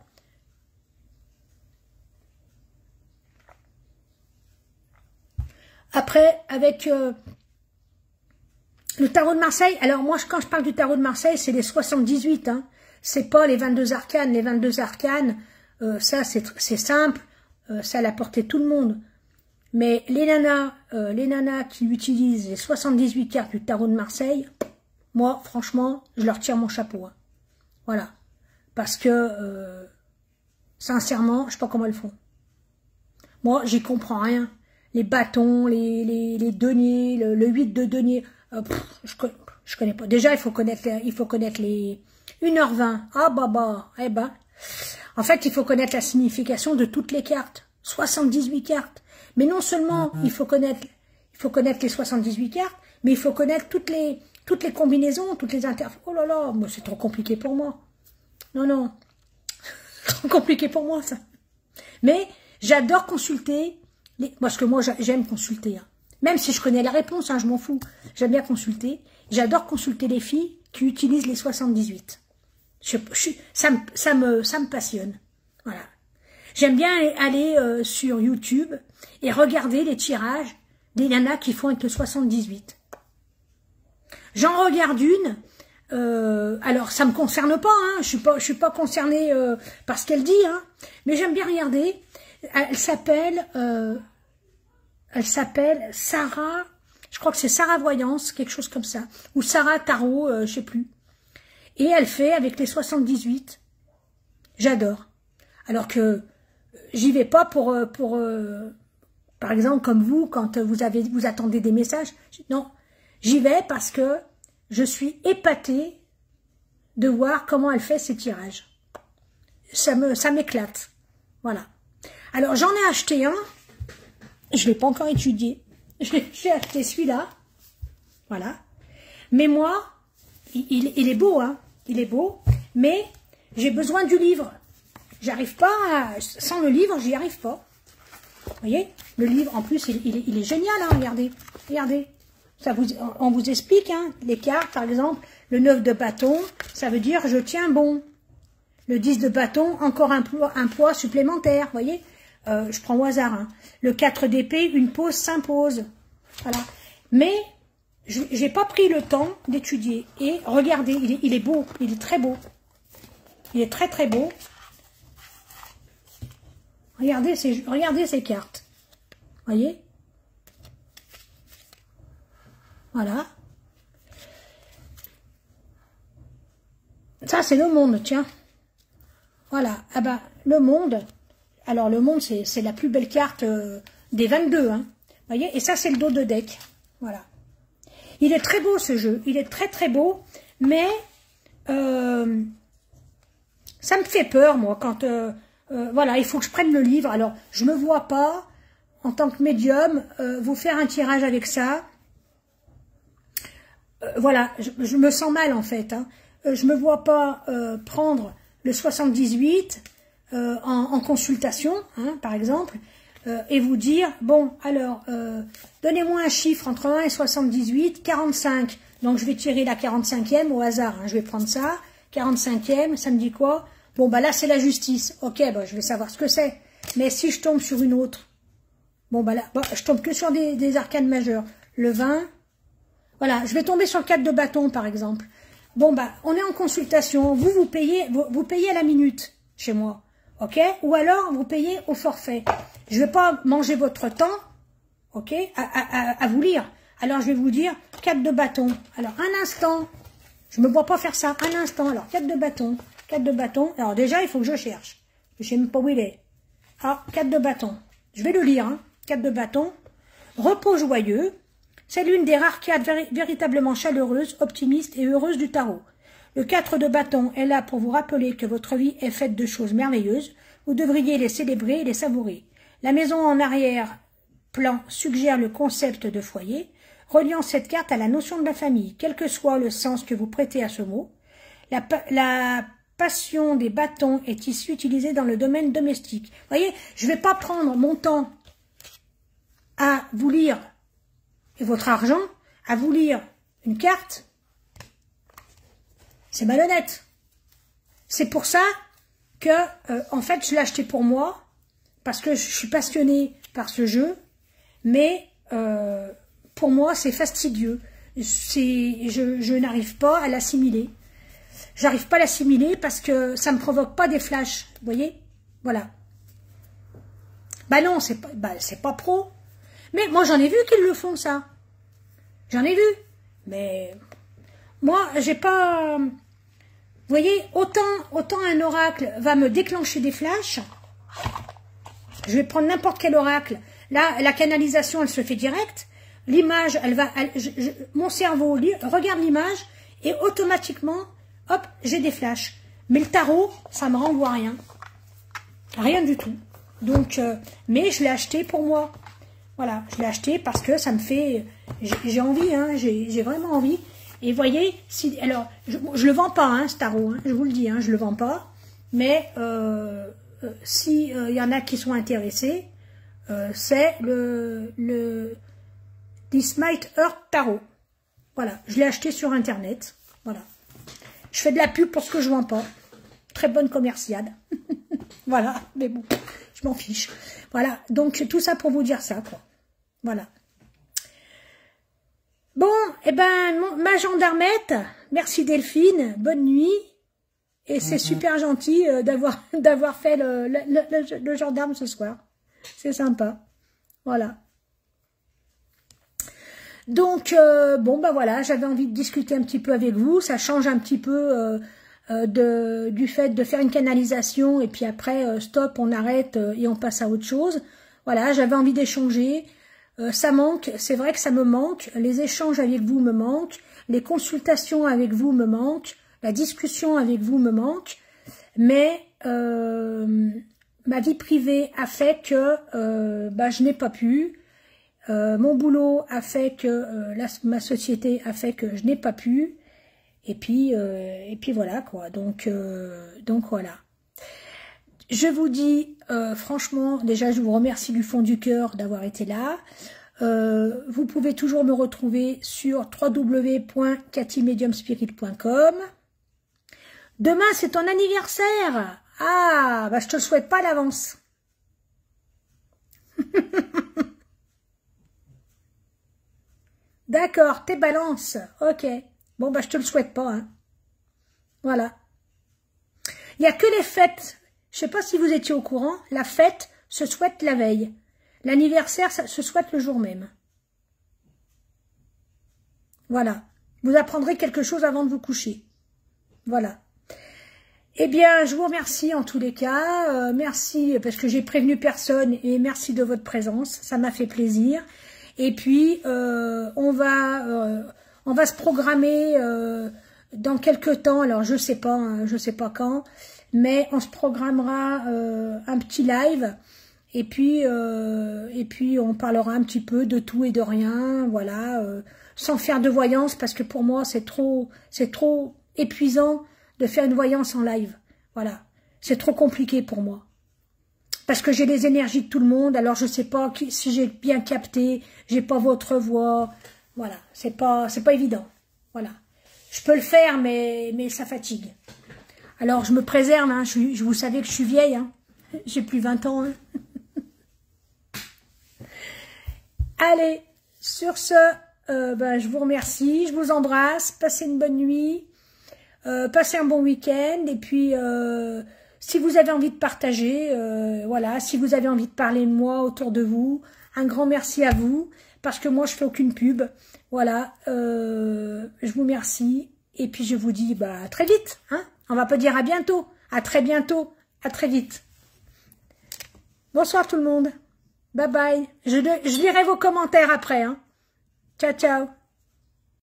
Après, avec le tarot de Marseille, alors moi, quand je parle du tarot de Marseille, c'est les 78, hein. C'est pas les 22 arcanes. Les 22 arcanes, ça, c'est simple, ça l'a porté tout le monde. Mais les nanas qui utilisent les 78 cartes du tarot de Marseille, moi, franchement, je leur tire mon chapeau. Hein. Voilà. Parce que, sincèrement, je sais pas comment elles font. Moi, j'y comprends rien. Les bâtons, les deniers, le 8 de denier, je connais pas. Déjà, il faut connaître les 1h20. Ah bah, eh ben. En fait, il faut connaître la signification de toutes les cartes. 78 cartes. Mais non seulement il faut connaître les 78 cartes, mais il faut connaître toutes les combinaisons, toutes les interférences. Oh là là, moi c'est trop compliqué pour moi. Non. Trop compliqué pour moi, ça. Mais j'adore consulter. Parce que moi, j'aime consulter. Hein. Même si je connais la réponse, hein, je m'en fous. J'aime bien consulter. J'adore consulter les filles qui utilisent les 78. Ça me passionne. Voilà. J'aime bien aller sur YouTube et regarder les tirages des nanas qui font avec le 78. J'en regarde une. Alors, ça me concerne pas. Hein, je suis pas concernée par ce qu'elle dit. Hein, mais j'aime bien regarder. Elle s'appelle Sarah. Je crois que c'est Sarah Voyance, quelque chose comme ça, ou Sarah Tarot, je sais plus. Et elle fait avec les 78. J'adore. Alors que j'y vais pas pour par exemple, comme vous, quand vous attendez des messages. Non, j'y vais parce que je suis épatée de voir comment elle fait ses tirages. Ça m'éclate. Voilà. Alors, j'en ai acheté un. Je ne l'ai pas encore étudié. J'ai acheté celui-là. Voilà. Mais moi, il est beau, hein. Il est beau. Mais j'ai besoin du livre. J'arrive pas sans le livre, j'y arrive pas. Vous voyez? Le livre, en plus, il est génial, hein. Regardez. Regardez. On vous explique, hein. Les cartes, par exemple. Le 9 de bâton, ça veut dire je tiens bon. Le 10 de bâton, encore un poids supplémentaire. Vous voyez? Je prends au hasard. Hein. Le 4 d'épée, une pause s'impose. Voilà. Mais j'ai pas pris le temps d'étudier. Et regardez, il est beau. Il est très beau. Il est très très beau. Regardez ces cartes. Vous voyez? Voilà. Ça, c'est le monde, tiens. Voilà. Ah ben, le monde. Alors, le monde, c'est la plus belle carte des 22. Hein. Vous voyez? Et ça, c'est le dos de deck. Voilà. Il est très beau, ce jeu. Il est très, très beau. Mais, ça me fait peur, moi, quand... voilà, il faut que je prenne le livre. Alors, je me vois pas, en tant que médium, vous faire un tirage avec ça. Voilà, je me sens mal, en fait. Hein. Je me vois pas prendre le 78 en consultation, hein, par exemple, et vous dire, bon, alors, donnez-moi un chiffre entre 1 et 78, 45. Donc, je vais tirer la 45e au hasard. Hein, je vais prendre ça. 45e, ça me dit quoi? Bon, bah là, c'est la justice. Ok, bah, je vais savoir ce que c'est. Mais si je tombe sur une autre, bon, bah là, bah, je tombe que sur des arcanes majeures. Le 20, voilà, je vais tomber sur le 4 de bâton, par exemple. Bon, bah, on est en consultation. Vous payez à la minute, chez moi. Ok? Ou alors, vous payez au forfait. Je vais pas manger votre temps, ok, à vous lire. Alors, je vais vous dire 4 de bâton. Alors, un instant. Je me vois pas faire ça. Un instant. Alors, 4 de bâton. 4 de bâton. Alors, déjà, il faut que je cherche. Je sais même pas où il est. Ah, 4 de bâton. Je vais le lire, hein. 4 de bâton. Repos joyeux. C'est l'une des rares cartes véritablement chaleureuses, optimistes et heureuses du tarot. Le 4 de bâton est là pour vous rappeler que votre vie est faite de choses merveilleuses. Vous devriez les célébrer et les savourer. La maison en arrière-plan suggère le concept de foyer, reliant cette carte à la notion de la famille, quel que soit le sens que vous prêtez à ce mot. La passion des bâtons est ici utilisée dans le domaine domestique. Vous voyez, je ne vais pas prendre mon temps à vous lire et votre argent, à vous lire une carte. C'est malhonnête. C'est pour ça que, en fait, je l'ai acheté pour moi, parce que je suis passionnée par ce jeu, mais pour moi, c'est fastidieux. Je n'arrive pas à l'assimiler. J'arrive pas à l'assimiler parce que ça me provoque pas des flashs, vous voyez? Voilà. Bah non, c'est pas pro. Mais moi, j'en ai vu qu'ils le font, ça. J'en ai vu. Mais moi, j'ai pas... Vous voyez, autant un oracle va me déclencher des flashs. Je vais prendre n'importe quel oracle. Là, la canalisation, elle se fait direct. L'image, mon cerveau regarde l'image et automatiquement, hop, j'ai des flashs. Mais le tarot, ça me renvoie rien. Rien du tout. Donc, mais je l'ai acheté pour moi. Voilà, je l'ai acheté parce que ça me fait... J'ai envie, hein, j'ai vraiment envie. Et voyez, alors, je le vends pas, hein, ce tarot, hein, je vous le dis, hein, je le vends pas. Mais si y en a qui sont intéressés, c'est le This Might Hurt Tarot. Voilà, je l'ai acheté sur Internet. Voilà. Je fais de la pub pour ce que je vends pas. Très bonne commerciale. Voilà, mais bon, je m'en fiche. Voilà, donc tout ça pour vous dire ça, quoi. Voilà. Bon, eh ben, ma gendarmette, merci Delphine, bonne nuit. Et c'est super gentil d'avoir fait le gendarme ce soir. C'est sympa. Voilà. Donc, bon, bah voilà, j'avais envie de discuter un petit peu avec vous. Ça change un petit peu du fait de faire une canalisation et puis après, stop, on arrête et on passe à autre chose. Voilà, j'avais envie d'échanger. Ça manque, c'est vrai que ça me manque. Les échanges avec vous me manquent. Les consultations avec vous me manquent. La discussion avec vous me manque. Mais ma vie privée a fait que je n'ai pas pu. Mon boulot a fait que ma société a fait que je n'ai pas pu. Et puis voilà quoi. Donc voilà. Je vous dis franchement, déjà je vous remercie du fond du cœur d'avoir été là. Vous pouvez toujours me retrouver sur www.katimediumspirit.com. Demain c'est ton anniversaire. Ah, bah je te le souhaite pas à l'avance. D'accord, t'es balance. Ok. Bon, bah je te le souhaite pas. Hein. Voilà. Il n'y a que les fêtes. Je sais pas si vous étiez au courant. La fête se souhaite la veille. L'anniversaire se souhaite le jour même. Voilà. Vous apprendrez quelque chose avant de vous coucher. Voilà. Eh bien, je vous remercie en tous les cas. Merci parce que j'ai prévenu personne et merci de votre présence. Ça m'a fait plaisir. Et puis, on va se programmer dans quelques temps. Alors, je sais pas quand, mais on se programmera un petit live. Et puis, on parlera un petit peu de tout et de rien. Voilà, sans faire de voyance parce que pour moi, c'est trop épuisant de faire une voyance en live. Voilà. C'est trop compliqué pour moi. Parce que j'ai les énergies de tout le monde, alors je sais pas si j'ai bien capté, j'ai pas votre voix. Voilà. C'est pas évident. Voilà. Je peux le faire, mais ça fatigue. Alors je me préserve, hein. Vous savez que je suis vieille, hein. J'ai plus 20 ans, hein. Allez, sur ce, je vous remercie, je vous embrasse, passez une bonne nuit. Passez un bon week-end et puis si vous avez envie de partager, voilà, si vous avez envie de parler de moi autour de vous, un grand merci à vous parce que moi je fais aucune pub, voilà, je vous remercie et puis je vous dis à très vite, hein, on va pas dire à bientôt, à très bientôt, à très vite. Bonsoir tout le monde, bye bye, je lirai vos commentaires après, hein. Ciao ciao.